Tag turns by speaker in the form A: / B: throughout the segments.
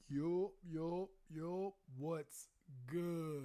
A: Yo, what's good?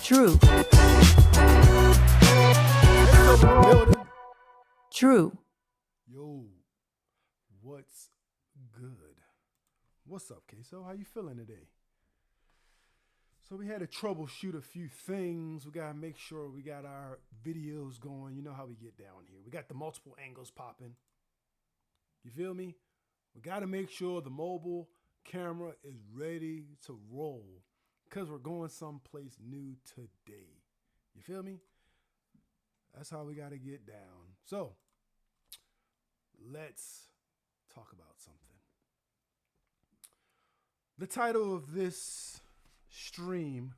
B: True.
A: Building.
B: True.
A: Yo, what's good? What's up, Queso? How you feeling today? So we had to troubleshoot a few things. We gotta make sure we got our videos going. You know how we get down here. We got the multiple angles popping. You feel me? We gotta make sure the mobile camera is ready to roll because we're going someplace new today. You feel me? That's how we gotta get down. So let's talk about something. The title of this stream,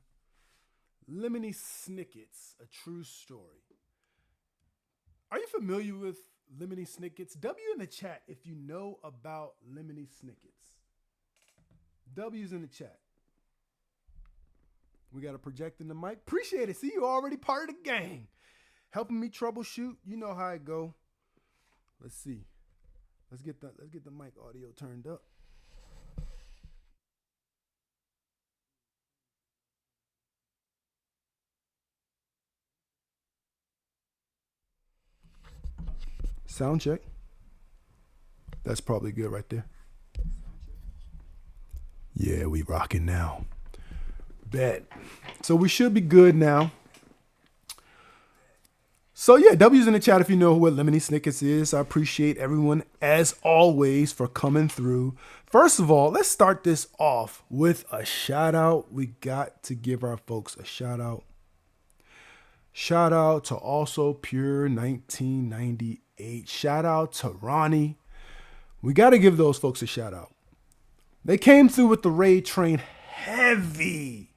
A: Lemony Snickets, A True Story. Are you familiar with Lemony Snickets? W in the chat if you know about Lemony Snickets. W's in the chat. We got a project in the mic. Appreciate it. See, you already part of the gang. Helping me troubleshoot. You know how it go. Let's see. Let's get the mic audio turned up. Sound check. That's probably good right there. Yeah, we rocking now. Bet. So we should be good now. So yeah, W's in the chat if you know what Lemony Snickets is. I appreciate everyone as always for coming through. First of all, let's start this off with a shout out. We got to give our folks a shout out. Shout out to also Pure 1998. Shout out to Ronnie. We got to give those folks a shout out. They came through with the raid train heavy.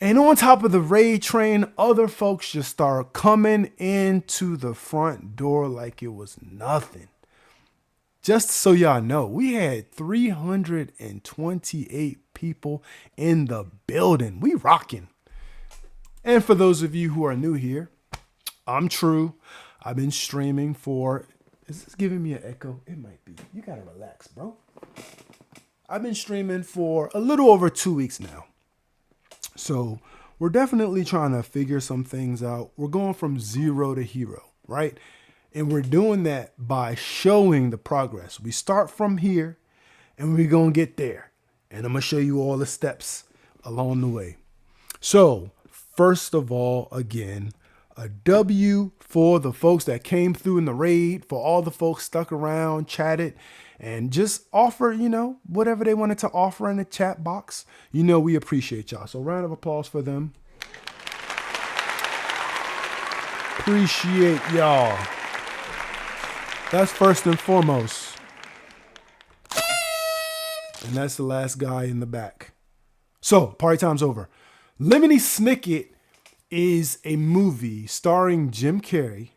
A: And on top of the raid train, other folks just started coming into the front door like it was nothing. Just so y'all know, we had 328 people in the building. We rocking. And for those of you who are new here, I'm True. I've been streaming for, is this giving me an echo? It might be. You gotta relax, bro. I've been streaming for a little over 2 weeks now. So we're definitely trying to figure some things out. We're going from zero to hero, right? And we're doing that by showing the progress. We start from here and we're going to get there. And I'm going to show you all the steps along the way. So first of all, again, a W for the folks that came through in the raid, for all the folks stuck around, chatted, and just offer, whatever they wanted to offer in the chat box. We appreciate y'all. So round of applause for them. Appreciate y'all. That's first and foremost. And that's the last guy in the back. So, party time's over. Lemony Snicket is a movie starring Jim Carrey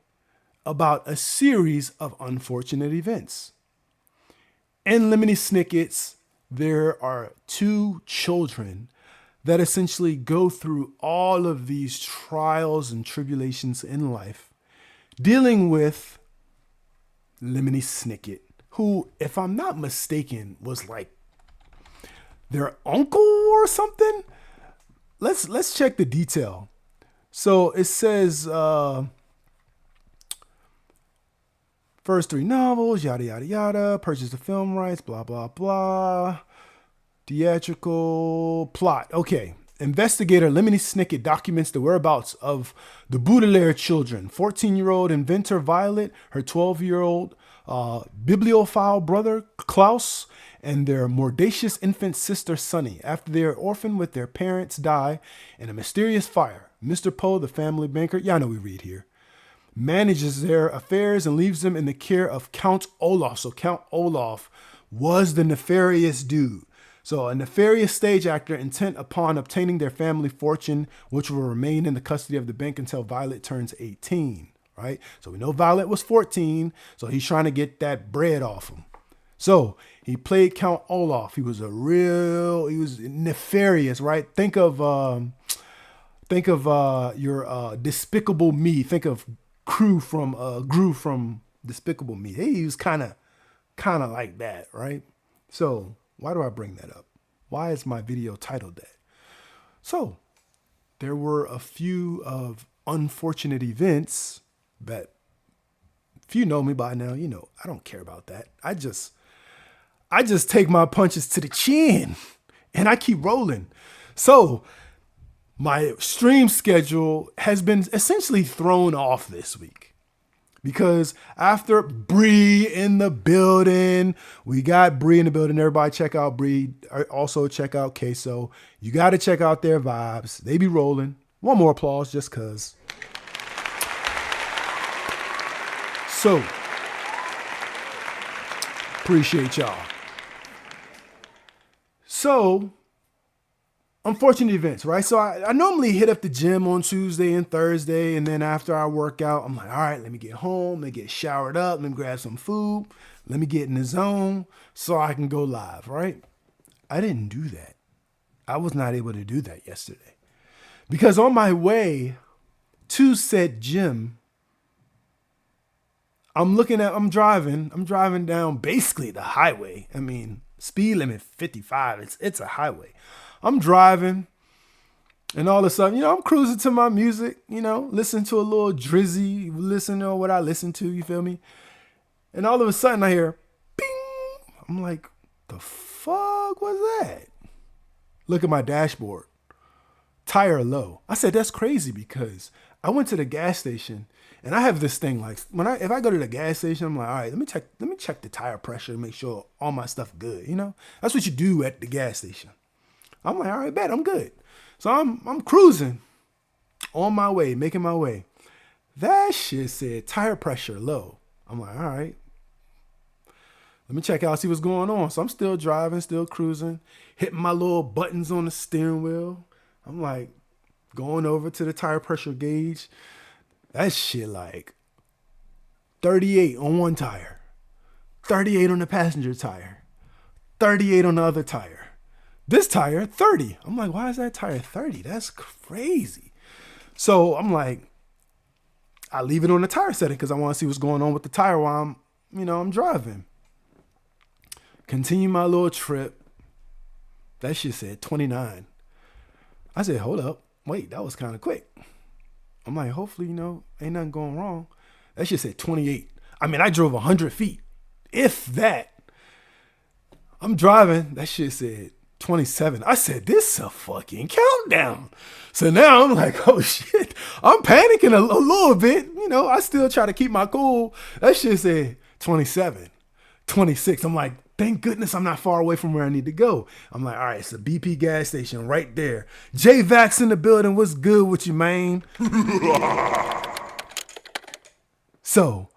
A: about a series of unfortunate events. In Lemony Snicket's, there are two children that essentially go through all of these trials and tribulations in life, dealing with Lemony Snicket, who, if I'm not mistaken, was like their uncle or something. Let's check the detail. So it says first three novels, yada yada yada, purchase the film rights, blah blah blah. Theatrical plot. Okay. Investigator Lemony Snicket documents the whereabouts of the Baudelaire children, 14-year-old inventor Violet, her 12-year-old bibliophile brother Klaus, and their mordacious infant sister Sunny. After they are orphaned with their parents die in a mysterious fire, Mr. Poe, the family banker, y'all know we read here, manages their affairs and leaves them in the care of Count Olaf. So Count Olaf was the nefarious dude. So a nefarious stage actor intent upon obtaining their family fortune, which will remain in the custody of the bank until Violet turns 18, right? So we know Violet was 14, so he's trying to get that bread off him. So he played Count Olaf. He was nefarious, right? Think of your Despicable Me. Think of Gru from Despicable Me. He was kind of like that, right? So why do I bring that up? Why is my video titled that? So there were a few of unfortunate events that, if you know me by now, you know I don't care about that. I just take my punches to the chin and I keep rolling. So my stream schedule has been essentially thrown off this week because after Bree in the building, we got Bree in the building. Everybody check out Bree. Also check out Queso. You got to check out their vibes. They be rolling. One more applause just because. So, appreciate y'all. So, unfortunate events, right? So I normally hit up the gym on Tuesday and Thursday, and then after I work out, I'm like, all right, let me get home, let me get showered up, let me grab some food, let me get in the zone so I can go live, right? I didn't do that. I was not able to do that yesterday because on my way to said gym, I'm driving down basically the highway. I mean, speed limit 55. It's a highway. I'm driving, and all of a sudden, I'm cruising to my music, listen to a little Drizzy, listen to what I listen to, you feel me? And all of a sudden I hear, bing! I'm like, the fuck was that? Look at my dashboard. Tire low. I said, that's crazy because I went to the gas station and I have this thing like if I go to the gas station, I'm like, all right, let me check the tire pressure and make sure all my stuff good. That's what you do at the gas station. I'm like, all right, bet I'm good. So I'm cruising on my way, making my way. That shit said tire pressure low. I'm like, all right, let me check out, see what's going on. So I'm still driving, still cruising, hitting my little buttons on the steering wheel. I'm like going over to the tire pressure gauge. That shit like 38 on one tire, 38 on the passenger tire, 38 on the other tire. This tire, 30. I'm like, why is that tire 30? That's crazy. So I'm like, I leave it on the tire setting because I want to see what's going on with the tire while I'm driving. Continue my little trip. That shit said 29. I said, hold up. Wait, that was kind of quick. I'm like, hopefully, ain't nothing going wrong. That shit said 28. I mean, I drove 100 feet. If that. I'm driving. That shit said 27. I said, this is a fucking countdown. So now I'm like, oh shit. I'm panicking a little bit. I still try to keep my cool. That shit said 27, 26. I'm like, thank goodness I'm not far away from where I need to go. I'm like, all right, it's a BP gas station right there. J-Vax in the building. What's good with you, man? So,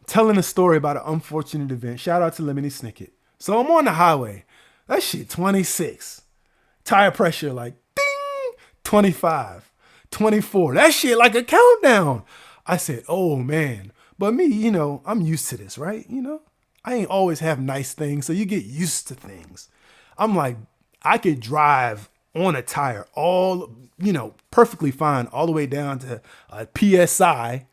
A: telling a story about an unfortunate event. Shout out to Lemony Snicket. So I'm on the highway. That shit 26. Tire pressure like ding, 25, 24. That shit like a countdown. I said, oh man. But me, I'm used to this, right? I ain't always have nice things, so you get used to things. I'm like, I could drive on a tire all, perfectly fine all the way down to a PSI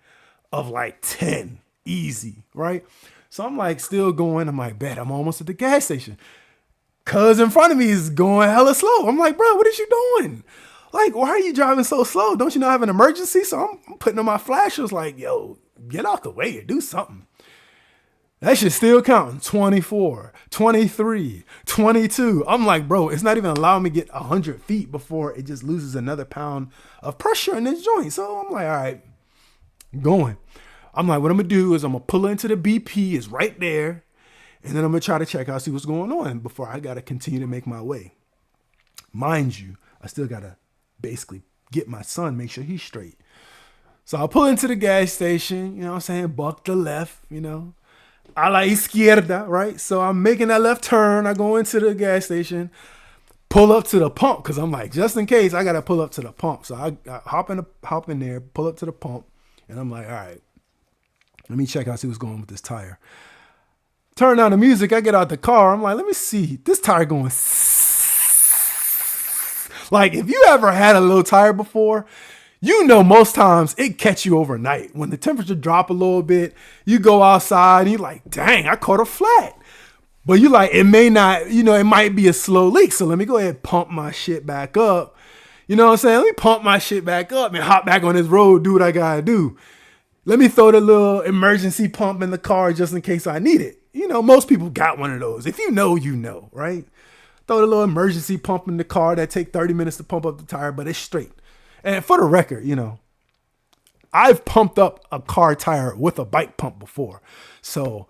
A: of like 10. Easy, right? So I'm like still going. I'm like, bet I'm almost at the gas station. Cuz in front of me is going hella slow. I'm like, bro, what is you doing? Like, why are you driving so slow? Don't you know I have an emergency? So I'm putting on my flashers like, yo, get out the way or do something. That shit still counting. 24, 23, 22. I'm like, bro, it's not even allowing me to get 100 feet before it just loses another pound of pressure in this joint. So I'm like, all right, I'm going. I'm like, what I'm going to do is I'm going to pull into the BP. It's right there. And then I'm going to try to check out, see what's going on before I got to continue to make my way. Mind you, I still got to basically get my son, make sure he's straight. So I pull into the gas station, what I'm saying? Buck the left, a la izquierda, right? So I'm making that left turn. I go into the gas station, pull up to the pump because I'm like, just in case, I got to pull up to the pump. So I hop in there, pull up to the pump, and I'm like, all right. Let me check out, see what's going on with this tire. Turn down the music. I get out the car. I'm like, let me see. This tire going. Like, if you ever had a low tire before, most times it catch you overnight. When the temperature drop a little bit, you go outside and you're like, dang, I caught a flat. But you like, it may not, it might be a slow leak. So let me go ahead and pump my shit back up. You know what I'm saying? Let me pump my shit back up and hop back on this road, do what I got to do. Let me throw the little emergency pump in the car just in case I need it. Most people got one of those. If you know, right? Throw the little emergency pump in the car that take 30 minutes to pump up the tire, but it's straight. And for the record, I've pumped up a car tire with a bike pump before. So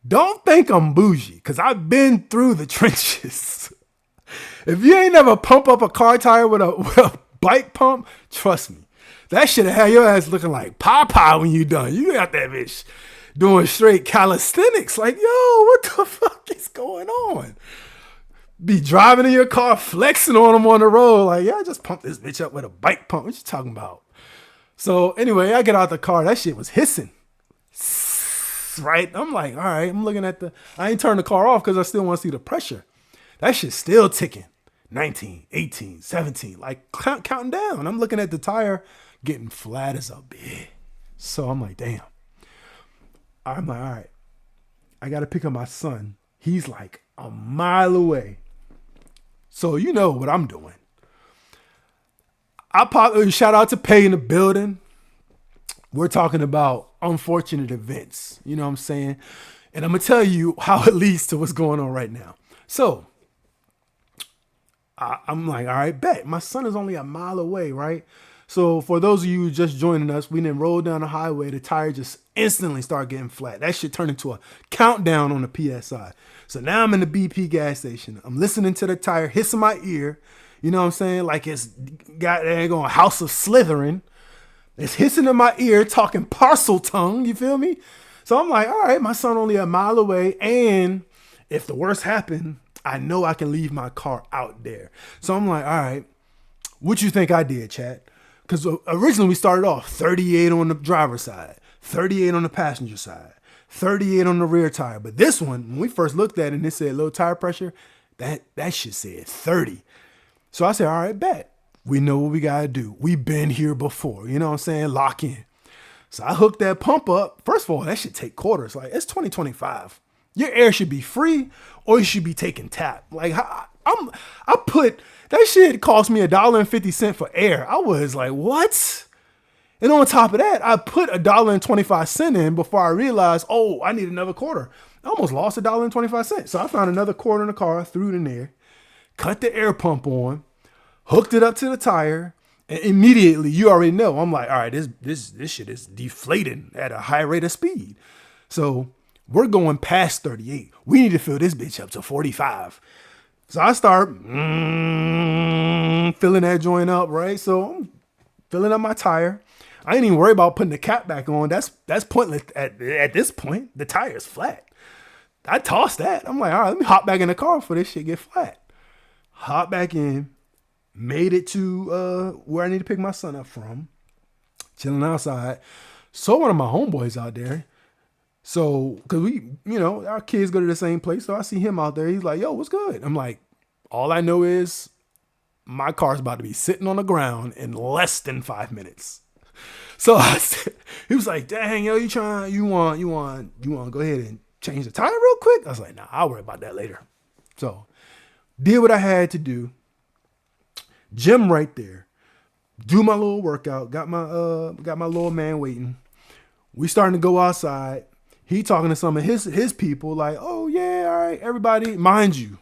A: don't think I'm bougie because I've been through the trenches. If you ain't never pump up a car tire with a bike pump, trust me. That shit have your ass looking like Popeye when you done. You got that bitch doing straight calisthenics. Like, yo, what the fuck is going on? Be driving in your car, flexing on them on the road. Like, yeah, I just pumped this bitch up with a bike pump. What you talking about? So anyway, I get out the car. That shit was hissing. Right? I'm like, all right, I'm looking at I ain't turned the car off because I still want to see the pressure. That shit's still ticking. 19, 18, 17, like counting down. I'm looking at the tire getting flat as a bitch. So I'm like, damn. I'm like, all right, I got to pick up my son. He's like a mile away. So you know what I'm doing. Shout out to Pay in the building. We're talking about unfortunate events. You know what I'm saying? And I'm going to tell you how it leads to what's going on right now. So I'm like, all right, bet. My son is only a mile away, right? So for those of you just joining us, we didn't roll down the highway. The tire just instantly started getting flat. That shit turned into a countdown on the PSI. So now I'm in the BP gas station. I'm listening to the tire hissing my ear. You know what I'm saying? Like it's got going House of Slytherin. It's hissing in my ear, talking parcel tongue. You feel me? So I'm like, all right, my son only a mile away. And if the worst happened, I know I can leave my car out there. So I'm like, all right, what you think I did, Chad? Because originally we started off 38 on the driver's side, 38 on the passenger side, 38 on the rear tire. But this one, when we first looked at it and it said low tire pressure, that shit said 30. So I said, all right, bet. We know what we got to do. We've been here before. You know what I'm saying? Lock in. So I hooked that pump up. First of all, that should take quarters. Like, it's 2025. Your air should be free or you should be taking tap. Like, I put, that shit cost me $1.50 for air. I was like, what? And on top of that, I put $1.25 in before I realized, oh, I need another quarter. I almost lost $1.25. So I found another quarter in the car, threw it in there, cut the air pump on, hooked it up to the tire, and immediately, you already know, I'm like, all right, this shit is deflating at a high rate of speed. So we're going past 38. We need to fill this bitch up to 45. So I start filling that joint up, right? So I'm filling up my tire. I ain't even worry about putting the cap back on. That's pointless at this point. The tire's flat. I tossed that. I'm like, all right, let me hop back in the car before this shit get flat. Hop back in, made it to where I need to pick my son up from. Chilling outside. Saw one of my homeboys out there. So, cause our kids go to the same place. So I see him out there. He's like, yo, what's good? I'm like, all I know is my car's about to be sitting on the ground in less than 5 minutes. So he was like, dang, yo, you want to go ahead and change the tire real quick? I was like, nah, I'll worry about that later. So did what I had to do. Gym right there. Do my little workout. Got my little man waiting. We starting to go outside. He talking to some of his people like, oh yeah, all right, everybody. Mind you,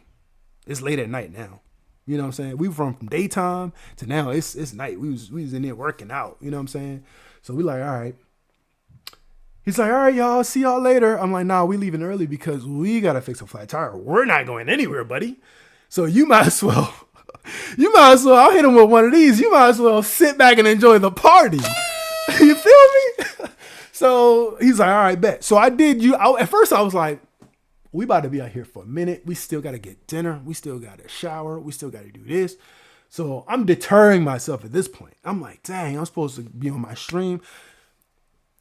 A: it's late at night now. You know what I'm saying? We from daytime to now it's night. We was in there working out. You know what I'm saying? So we like, all right. He's like, all right, y'all, see y'all later. I'm like, nah, we leaving early because we gotta fix a flat tire. We're not going anywhere, buddy. So you might as well, I'll hit him with one of these. You might as well sit back and enjoy the party. You feel me? So he's like, all right, bet. So I did at first I was like, we about to be out here for a minute. We still got to get dinner. We still got to shower. We still got to do this. So I'm deterring myself at this point. I'm like, dang, I'm supposed to be on my stream.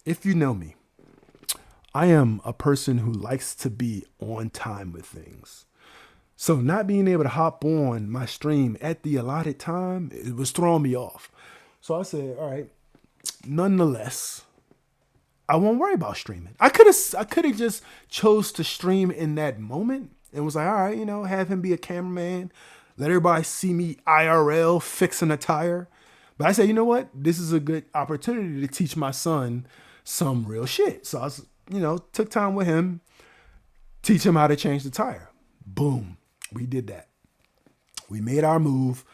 A: If you know me, I am a person who likes to be on time with things. So not being able to hop on my stream at the allotted time, it was throwing me off. So I said, all right, nonetheless, I won't worry about streaming. I could have just chose to stream in that moment and was like, all right, have him be a cameraman, let everybody see me IRL fixing a tire. But I said, you know what? This is a good opportunity to teach my son some real shit. So I took time with him, teach him how to change the tire. Boom. We did that. We made our move.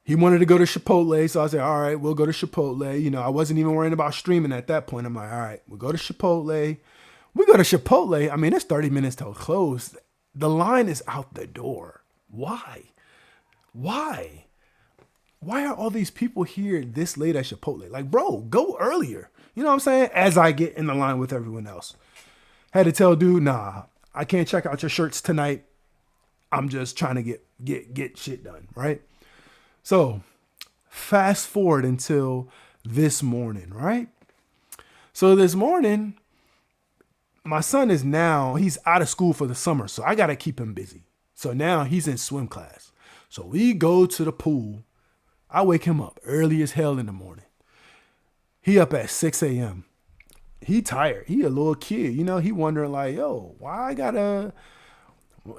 A: He wanted to go to Chipotle, so I said, all right, we'll go to Chipotle. I wasn't even worrying about streaming at that point. I'm like, all right, we'll go to Chipotle. We go to Chipotle. I mean, it's 30 minutes till close. The line is out the door. Why? Why are all these people here this late at Chipotle? Like, bro, go earlier. You know what I'm saying? As I get in the line with everyone else. Had to tell dude, nah, I can't check out your shirts tonight. I'm just trying to get shit done, right? So fast forward until this morning, right? So this morning, my son he's out of school for the summer. So I got to keep him busy. So now he's in swim class. So we go to the pool. I wake him up early as hell in the morning. He up at 6 a.m. He tired. He a little kid. He wondering like, yo, why I gotta...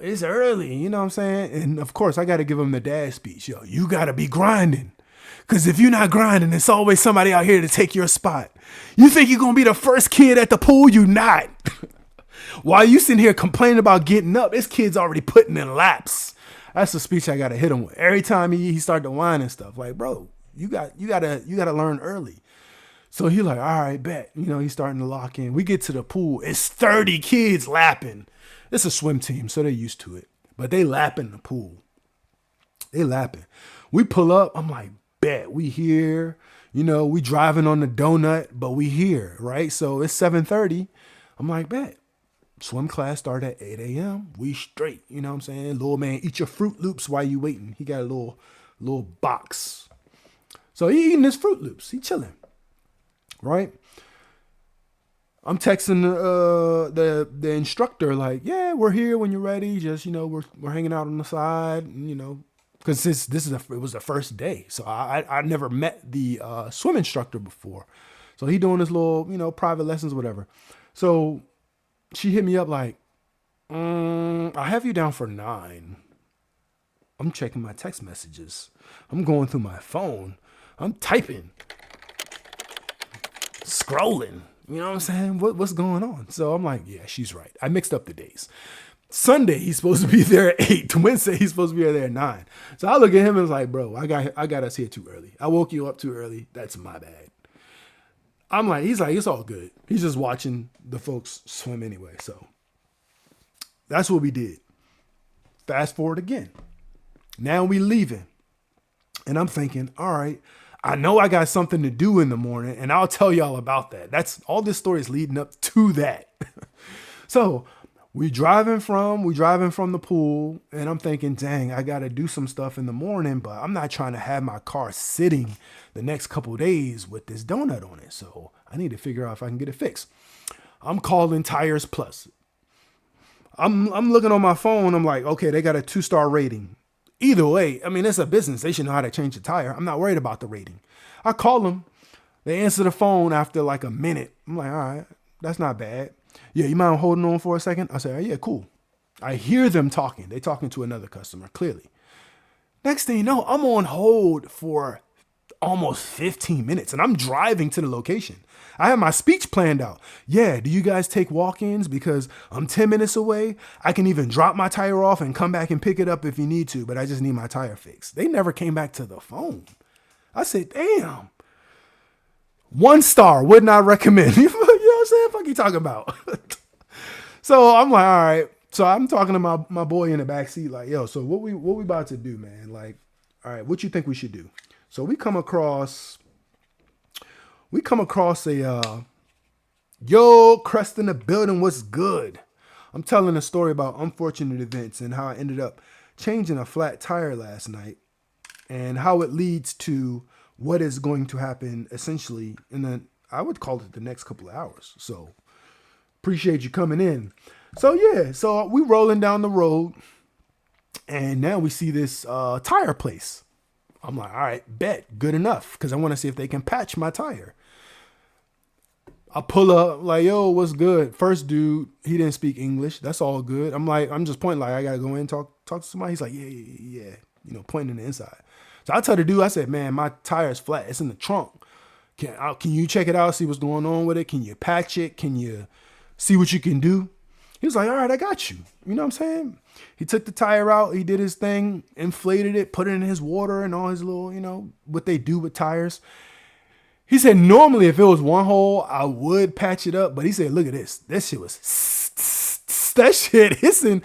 A: It's early, you know what I'm saying? And of course, I got to give him the dad speech. Yo, you got to be grinding. Because if you're not grinding, it's always somebody out here to take your spot. You think you're going to be the first kid at the pool? You not. While you sitting here complaining about getting up, this kid's already putting in laps. That's the speech I got to hit him with. Every time he started to whine and stuff. Like, bro, you got to learn early. So he like, all right, bet. He's starting to lock in. We get to the pool. It's 30 kids lapping. It's a swim team, so they're used to it. But they lapping the pool. They lapping. We pull up. I'm like, bet. We here. We driving on the donut, but we here, right? So it's 7:30. I'm like, bet. Swim class start at 8 a.m. We straight. You know what I'm saying? Little man, eat your Fruit Loops while you waiting. He got a little box. So he eating his Fruit Loops. He chilling, right? I'm texting the instructor like, yeah, we're here when you're ready. Just, we're hanging out on the side, because it was the first day. So I never met the swim instructor before. So he doing his little, private lessons, whatever. So she hit me up like, I have you down for 9. I'm checking my text messages. I'm going through my phone. I'm typing, scrolling. You know what I'm saying? What's going on? So I'm like, yeah, she's right. I mixed up the days. Sunday, he's supposed to be there at 8. Wednesday, he's supposed to be there at 9. So I look at him and was like, bro, I got us here too early. I woke you up too early. That's my bad. He's like, it's all good. He's just watching the folks swim anyway. So that's what we did. Fast forward again. Now we leaving. And I'm thinking, all right, I know I got something to do in the morning, and I'll tell y'all about that. That's all this story is leading up to that. So we driving from the pool, and I'm thinking, dang, I gotta do some stuff in the morning, but I'm not trying to have my car sitting the next couple of days with this donut on it. So I need to figure out if I can get it fixed. I'm calling Tires Plus. I'm looking on my phone. I'm like, okay, they got a 2-star rating. Either way, I mean, it's a business. They should know how to change the tire. I'm not worried about the rating. I call them. They answer the phone after like a minute. I'm like, all right, that's not bad. Yeah, you mind holding on for a second? I say, oh, yeah, cool. I hear them talking. They're talking to another customer, clearly. Next thing you know, I'm on hold for almost 15 minutes and I'm driving to the location. I have my speech planned out. Yeah, do you guys take walk-ins? Because I'm 10 minutes away. I can even drop my tire off and come back and pick it up if you need to, but I just need my tire fixed. They never came back to the phone. I said, damn. 1 star, would not recommend. You know what I'm saying? Fuck you talking about? So I'm like, all right. So I'm talking to my boy in the back seat, like, yo, so what we about to do, man? Like, all right, what you think we should do? So we come across a yo, Crest in the building, what's good? I'm telling a story about unfortunate events and how I ended up changing a flat tire last night and how it leads to what is going to happen essentially in I would call it the next couple of hours. So appreciate you coming in. So yeah, so we rolling down the road and now we see this tire place. I'm like, all right, bet, good enough, because I want to see if they can patch my tire. I pull up, like, yo, what's good? First dude, he didn't speak English. That's all good. I'm just pointing, like, I got to go in and talk to somebody. He's like, yeah. You know, pointing in the inside. So I tell the dude, I said, man, my tire's flat. It's in the trunk. Can you check it out, see what's going on with it? Can you patch it? Can you see what you can do? He was like, all right, I got you. You know what I'm saying? He took the tire out. He did his thing, inflated it, put it in his water and all his little, you know, what they do with tires. He said, normally if it was one hole, I would patch it up. But he said, look at this. That shit was, that shit hissing.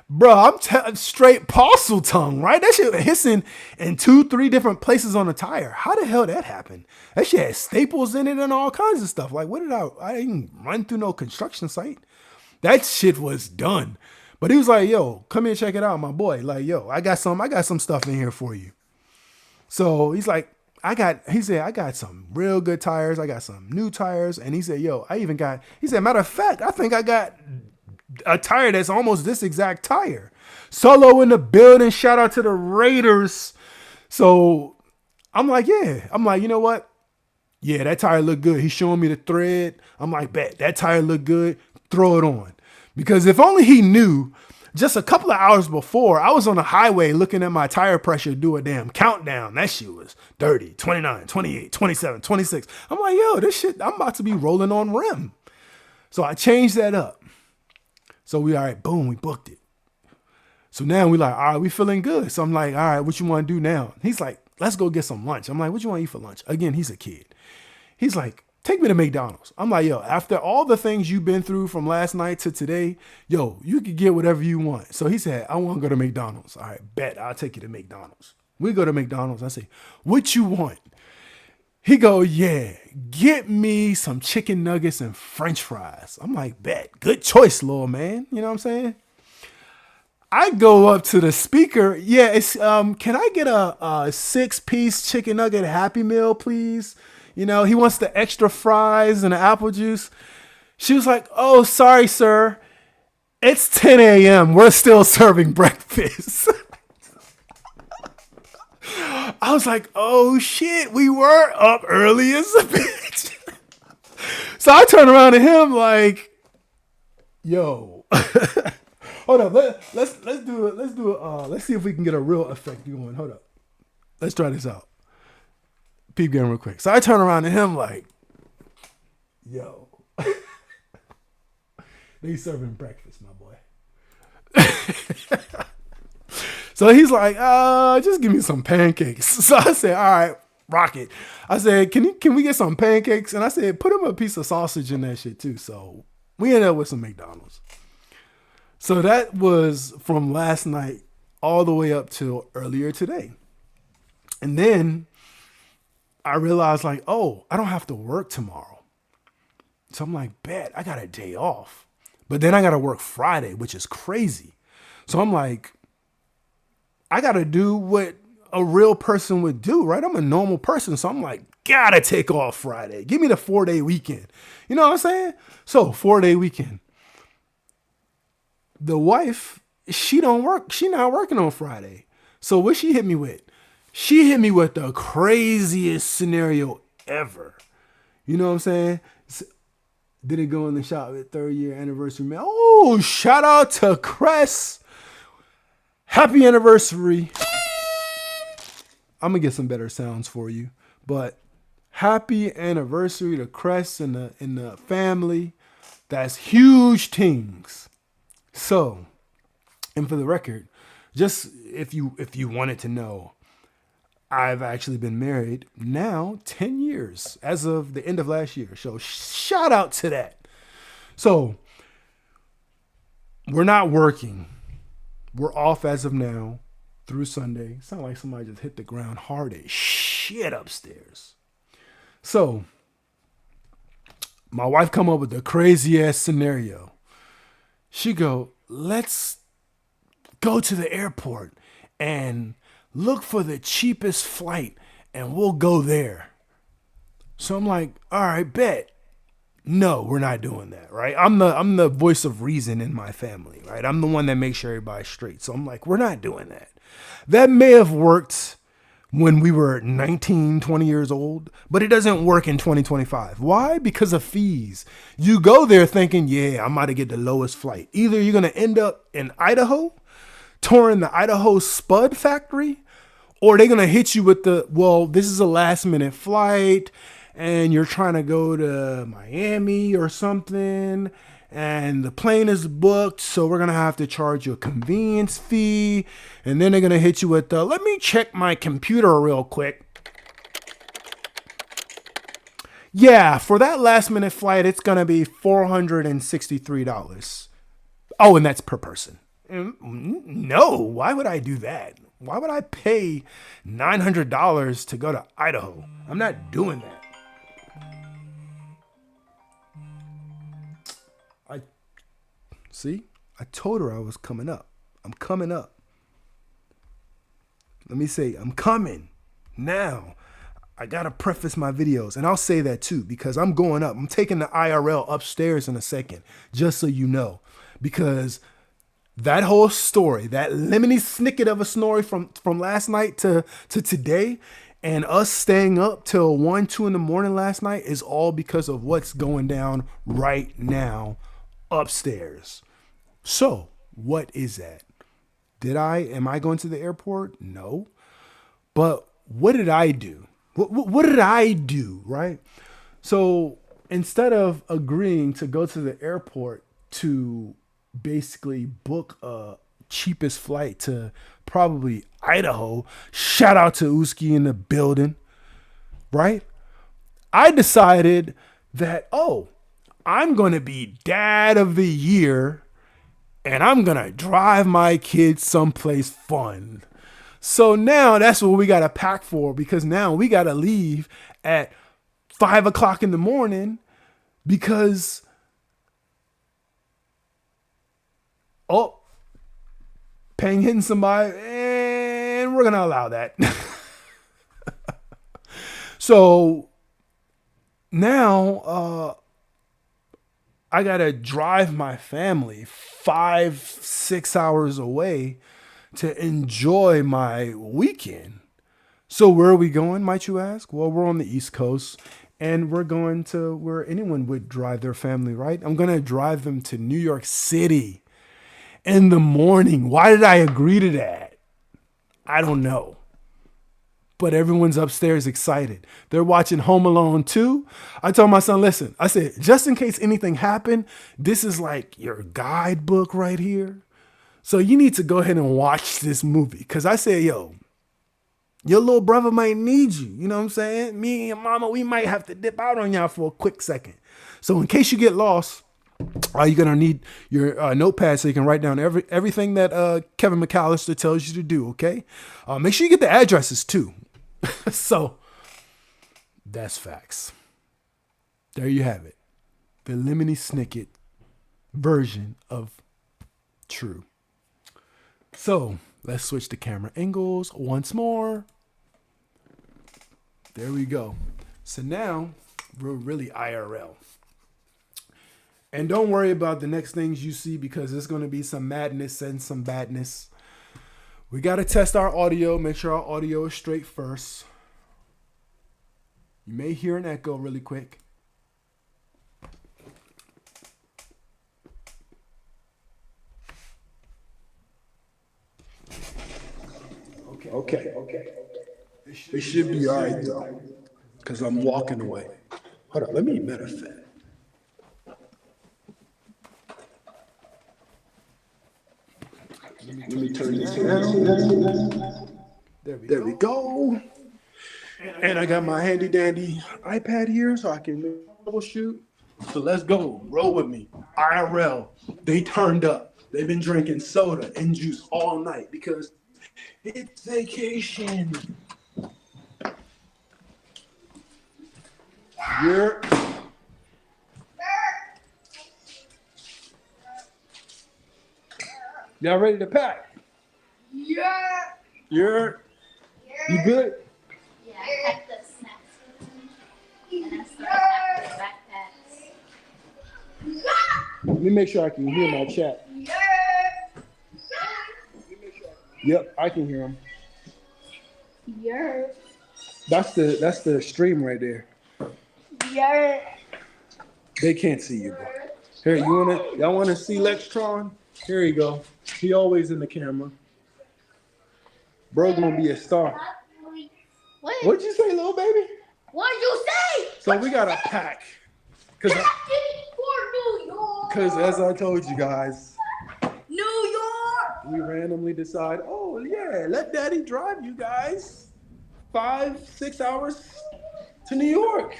A: Bro, I'm straight parcel tongue, right? That shit hissing in 2-3 different places on the tire. How the hell that happened? That shit had staples in it and all kinds of stuff. Like, I didn't run through no construction site. That shit was done. But he was like, yo, come here, check it out, my boy. Like, yo, I got some stuff in here for you. So he's like, I got some real good tires. I got some new tires. And he said, yo, he said, matter of fact, I think I got a tire that's almost this exact tire. Solo in the building. Shout out to the Raiders. So I'm like, yeah. I'm like, you know what? Yeah, that tire looked good. He's showing me the thread. I'm like, bet, that tire looked good. Throw it on. Because if only he knew, just a couple of hours before, I was on the highway looking at my tire pressure do a damn countdown. That shit was 30, 29, 28, 27, 26. I'm like, yo, this shit, I'm about to be rolling on rim. So I changed that up. So all right, boom, we booked it. So now we like, all right, we feeling good. So I'm like, all right, what you want to do now? He's like, let's go get some lunch. I'm like, what you want to eat for lunch? Again, he's a kid. He's like, take me to McDonald's. I'm like, yo, after all the things you've been through from last night to today, yo, you could get whatever you want. So he said, I want to go to McDonald's. All right, bet, I'll take you to McDonald's. We go to McDonald's. I say, what you want? He go, yeah, get me some chicken nuggets and French fries. I'm like, bet, good choice, little man. You know what I'm saying? I go up to the speaker. Yeah, it's can I get a 6-piece chicken nugget Happy Meal, please? You know, he wants the extra fries and the apple juice. She was like, oh, sorry, sir. It's 10 a.m. We're still serving breakfast. I was like, oh, shit. We were up early as a bitch. So I turn around to him like, yo. Hold up. Let's do it. Let's see if we can get a real effect going. Hold up. Let's try this out. Peep game real quick. So I turn around to him like, yo. They serving breakfast, my boy. So he's like, just give me some pancakes. So I said, all right, rock it. I said, can we get some pancakes? And I said, put him a piece of sausage in that shit too. So we ended up with some McDonald's. So that was from last night all the way up till earlier today. And then I realized like, oh, I don't have to work tomorrow. So I'm like, bet, I got a day off. But then I got to work Friday, which is crazy. So I'm like, I got to do what a real person would do, right? I'm a normal person. So I'm like, gotta take off Friday. Give me the 4-day weekend. You know what I'm saying? So 4-day weekend. The wife, she don't work. She not working on Friday. So what she hit me with? She hit me with the craziest scenario ever. You know what I'm saying? Didn't go in the shop at 3rd-year anniversary, man. Oh, shout out to Crest. Happy anniversary. I'm going to get some better sounds for you. But happy anniversary to Crest and the family. That's huge things. So, and for the record, just if you wanted to know, I've actually been married now 10 years as of the end of last year. So shout out to that. So we're not working. We're off as of now through Sunday. Sound like somebody just hit the ground hard as shit upstairs. So my wife come up with the crazy ass scenario. She go, let's go to the airport and look for the cheapest flight and we'll go there. So I'm like, all right, bet. No, we're not doing that, right? I'm the voice of reason in my family, right? I'm the one that makes sure everybody's straight. So I'm like, we're not doing that. That may have worked when we were 19, 20 years old, but it doesn't work in 2025. Why? Because of fees. You go there thinking, yeah, I'm about to get the lowest flight. Either you're going to end up in Idaho, touring the Idaho Spud factory, or they're going to hit you with this is a last minute flight and you're trying to go to Miami or something and the plane is booked. So we're going to have to charge you a convenience fee. And then they're going to hit you with let me check my computer real quick. Yeah, for that last minute flight, it's going to be $463. Oh, and that's per person. No, why would I do that? Why would I pay $900 to go to Idaho? I'm not doing that. I told her I was coming up. I'm coming up. Let me say, I'm coming. Now, I got to preface my videos, and I'll say that too, because I'm going up. I'm taking the IRL upstairs in a second, just so you know, because that whole story, that Lemony Snicket of a story from last night to today, and us staying up till 1, 2 in the morning last night is all because of what's going down right now upstairs. So, what is that? Am I going to the airport? No. But what did I do? What did I do, right? So, instead of agreeing to go to the airport to basically book a cheapest flight to probably Idaho, shout out to Uski in the building, right? I decided that, I'm going to be dad of the year and I'm going to drive my kids someplace fun. So now that's what we got to pack for, because now we got to leave at 5 o'clock in the morning because, Peng hitting somebody, and we're going to allow that. So now, I got to drive my family 5-6 hours away to enjoy my weekend. So where are we going, might you ask? Well, we're on the East Coast and we're going to where anyone would drive their family, right? I'm going to drive them to New York City in the morning. Why did I agree to that? I don't know. But everyone's upstairs excited. They're watching Home Alone 2. I told my son, listen, I said, just in case anything happened, this is like your guidebook right here. So you need to go ahead and watch this movie. Because I said, your little brother might need you. You know what I'm saying? Me and mama, we might have to dip out on y'all for a quick second. So in case you get lost, you're going to need your notepad so you can write down everything that Kevin McAllister tells you to do, okay? Make sure you get the addresses too. So That's facts. There you have it. The Lemony Snicket version of true. So let's switch the camera angles once more. There we go. So now we're really IRL. And don't worry about the next things you see because there's going to be some madness and some badness. We got to test our audio, make sure our audio is straight first. You may hear an echo really quick. Okay. It should be all right though, because I'm walking away. Hold on, let me matter of fact. Let me turn this down. There we go. And I got my handy dandy iPad here so I can troubleshoot. So let's go. Roll with me. IRL. They turned up. They've been drinking soda and juice all night because it's vacation. Y'all ready to pack?
B: Yeah.
A: You good?
B: Yeah, I packed the snacks. And I started packing the backpacks.
A: Let me make sure I can hear my chat. Yep, I can hear them.
B: Yeah.
A: That's the stream right there.
B: Yeah.
A: They can't see you, bro. Here, y'all wanna see Lextron? Here you go. He always in the camera. Bro gonna be a star.
B: What?
A: What'd you say, little baby?
B: What'd you say?
A: So we got a pack.
B: Packing for New York.
A: Cause as I told you guys,
B: New York.
A: we randomly decide, oh yeah, let daddy drive you guys 5-6 hours to New York.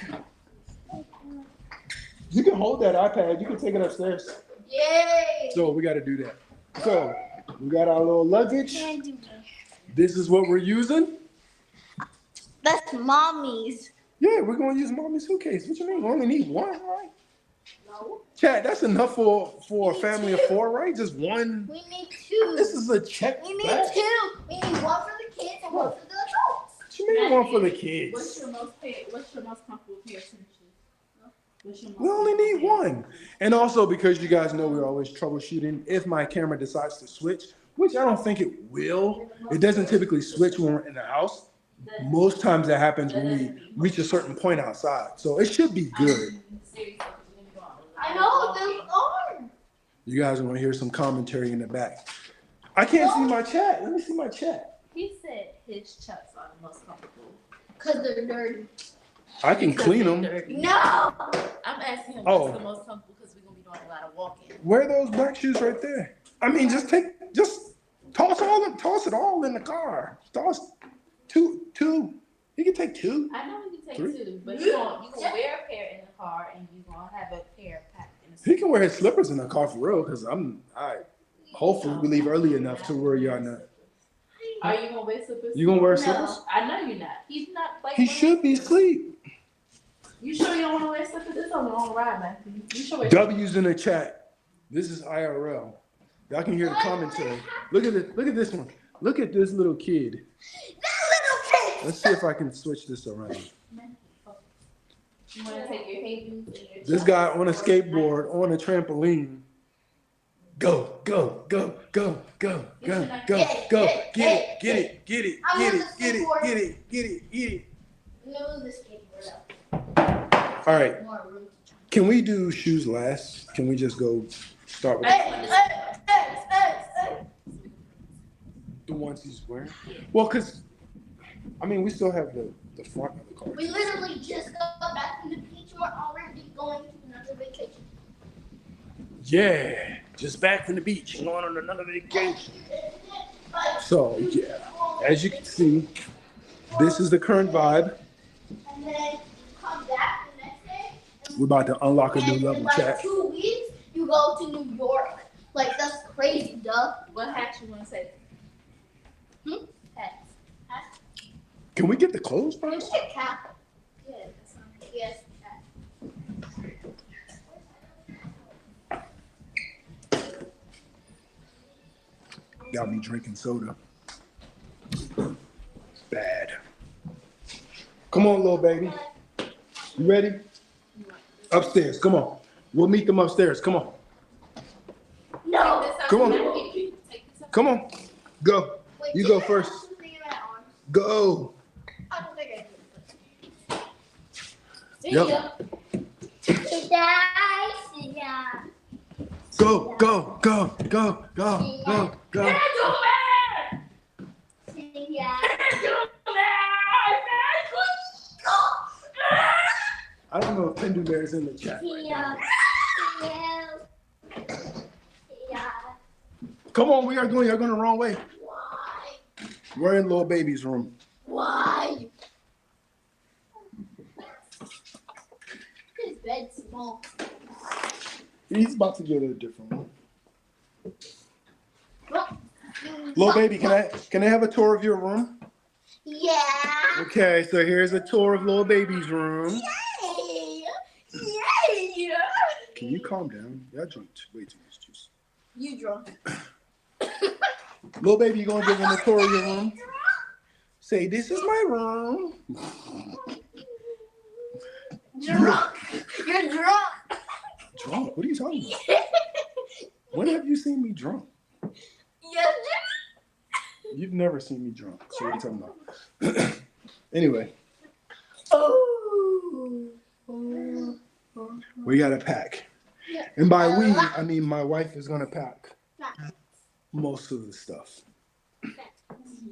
A: You can hold that iPad, you can take it upstairs.
B: Yay.
A: So we gotta do that. So we got our little luggage.
B: Can't do that.
A: This is what we're using.
B: That's mommy's.
A: Yeah, we're gonna use mommy's suitcase. What you mean? We only need one, right?
B: No.
A: Chat, that's enough for a family of 4, right? Just one.
B: We need 2.
A: This is a check.
B: We need
A: bag.
B: 2. We need 1 for the kids and 1 for the adults.
A: What you mean one for the
C: What's
A: kids?
C: your most comfortable pair of tennis shoes?
A: We only need 1. And also because you guys know we're always troubleshooting. If my camera decides to switch, which I don't think it will, it doesn't typically switch when we're in the house. Most times that happens when we reach a certain point outside. So it should be good.
B: I know, those are.
A: You guys want to hear some commentary in the back. I can't see my chat. Let me see my chat.
C: He said his chucks are the most comfortable.
B: Because they're dirty.
A: I can clean them.
B: No!
C: I'm asking him
A: Oh.
C: what's the most comfortable because we're going to be doing a lot of walking.
A: Wear those black shoes right there. I mean, just toss it all in the car. Toss two. You can take 2.
C: I know you can take
A: 3.
C: 2, but you can wear a pair in the car and you're going to have a pair packed in the
A: He can wear his slippers in the car for real, because hopefully we leave early enough to where y'all not.
C: Are you going to wear slippers?
A: You gonna wear
C: No,
A: slippers?
C: I know you're not. He's not like
A: He should be asleep.
C: You sure you don't want to wear slippers? It's on the long ride, Matthew. You should wear
A: W's in the chat. This is IRL. Y'all can hear the commentary. Look at it. Look at this one. Look at this little kid.
B: That little kid!
A: Let's see if I can switch this around.
C: You want to take your hay boots and your
A: This guy on a skateboard, on a trampoline. Go. Get it.
B: Move the skateboard up.
A: All right.
B: More room.
A: Can we do shoes last? Can we just go start with the ones he's wearing? Well, because, we still have the front of the car.
B: We literally just got back from the beach and we're already going to another vacation.
A: Yeah, just back from the beach and going on another vacation. So, yeah, as you can see, this is the current vibe.
B: And then come back the next day.
A: We're about to unlock a new
B: And
A: level,
B: in like
A: chat.
B: 2 weeks, you go to New York. Like, that's crazy, duh.
C: What hat you want to say?
B: Hats.
A: Can we get the clothes first?
B: Just a cap.
C: Yeah.
B: Yes.
A: Got me drinking soda. Bad. Come on, little baby. You ready? Upstairs. Come on. We'll meet them upstairs. Come on.
B: No.
A: Come on. Come on. Go.
B: Wait,
A: You go first. Go.
B: I don't think I can.
A: Yep.
B: See ya.
A: Go, go, go, go, go, go, go.
B: See ya.
A: I don't know if Pindu Bear's in the chat.
B: See ya. See ya.
A: Come on, we are going the wrong way.
B: Why?
A: We're in little baby's room.
B: Why? His bed's small.
A: He's about to go to a different one.
B: Well,
A: Little baby, can I have a tour of your room?
B: yeah.
A: Okay, so here's a tour of little baby's room.
B: Yay. Yay.
A: Can you calm down? I drank way too much juice.
B: You drunk.
A: Little baby, you gonna give him a tour of your room? Say, this is my room.
B: Drunk. You're drunk.
A: Drunk? What are you talking about? When have you seen me drunk?
B: Yes.
A: You've never seen me drunk. So what are you talking about? Anyway,
B: Oh.
A: we gotta pack. And by we, I mean my wife is gonna pack most of the stuff.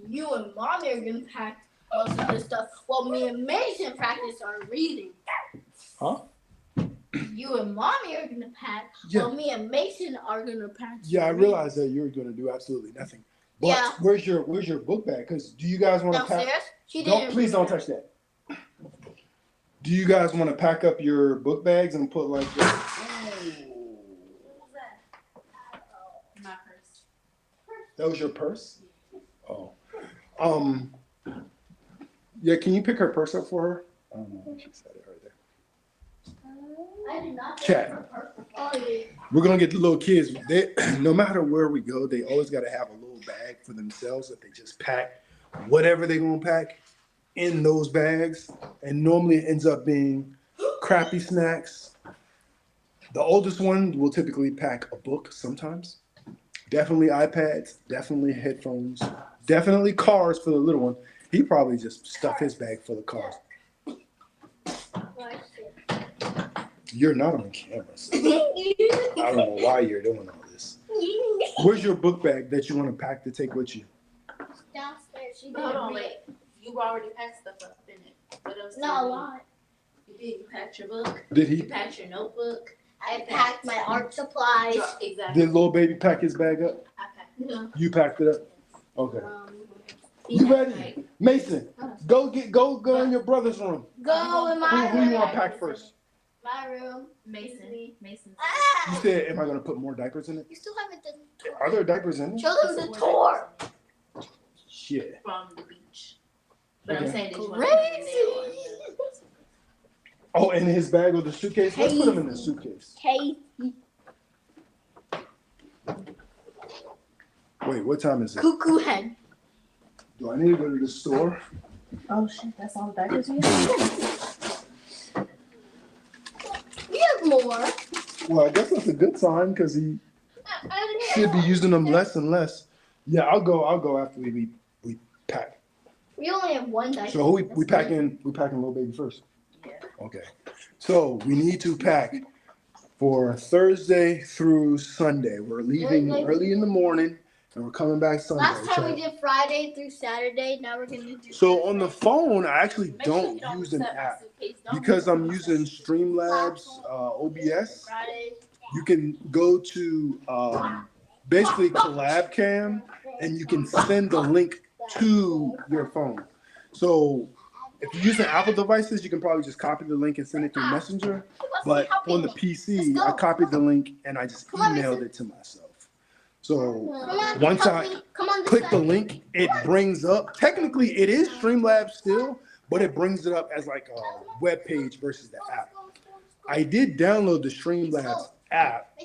B: You and mommy are gonna pack most of this stuff while me and Mason practice our reading.
A: Huh?
B: You and mommy are gonna pack
A: Yeah.
B: while me and Mason are gonna practice.
A: Yeah, I
B: our reading.
A: realize that you're gonna do absolutely nothing. But
B: Yeah.
A: where's your book bag? Because do you guys want to
B: Downstairs?
A: pack?
B: She didn't.
A: Please don't touch that. Do you guys want to pack up your book bags and put like this?
C: My purse.
A: That was your purse? Oh. Yeah, can you pick her purse up for her? I don't know. She said it right there.
B: I did not.
A: Chat.
B: Oh, yeah.
A: We're gonna get the little kids. They, no matter where we go, they always gotta have a little bag for themselves that they just pack whatever they're gonna pack in those bags. And normally it ends up being crappy snacks. The oldest one will typically pack a book sometimes. Definitely iPads, definitely headphones, definitely cars for the little one. He probably just stuffed his bag full of cars. You're not on camera, so I don't know why you're doing all this. Where's your book bag that you want to pack to take with you?
B: Downstairs. She
C: Hold on,
B: didn't read.
C: wait. You already packed stuff up in it. What else?
B: Not a lot.
C: You did. You packed your book.
A: Did
C: You
A: he?
C: packed your notebook.
B: I packed my art supplies.
C: Exactly.
A: Did little baby pack his bag up?
C: I packed.
B: No.
A: You packed it up. Okay.
C: He
A: You
C: packed,
A: ready?
C: like,
A: Mason, go in your brother's room.
B: Go in my
A: Who
B: room.
A: you want to pack first?
B: My room.
C: Mason. Mason's.
A: You said, am I going to put more diapers in it?
B: You still haven't done the tour.
A: Are there diapers in it?
B: Show them the tour.
A: Shit.
C: From the beach. But
A: Okay.
C: I'm saying that you want to put it in there or in the-
A: Oh, in his bag or the suitcase? Let's put him in the suitcase.
B: Hey.
A: Wait, what time is it?
B: Cuckoo hen.
A: Do I need to go to the store?
C: Oh shit, that's all the diapers we have?
B: We have more.
A: Well, I guess that's a good sign because he should be using them less and less. Yeah, I'll go after we pack.
B: We only have one diaper.
A: So we packing little baby first.
C: Yeah.
A: Okay. So we need to pack for Thursday through Sunday. We're leaving early in the morning and we're coming back Sunday.
B: Last time
A: chat.
B: we did Friday through Saturday. Now we're gonna do.
A: So on the phone, I actually
C: Make sure
A: don't
C: you don't
A: use an
C: set my
A: app
C: suitcase. Don't
A: because I'm
C: move
A: using
C: my
A: Streamlabs OBS.
B: Friday.
A: You can go to basically CollabCam and you can send the link to your phone. So if you're using Apple devices, you can probably just copy the link and send it through Messenger. But on the PC, I copied the link and I just emailed it to myself. So once I click the link, it brings up, technically it is Streamlabs still, but it brings it up as like a web page versus the app. I did download the Streamlabs app,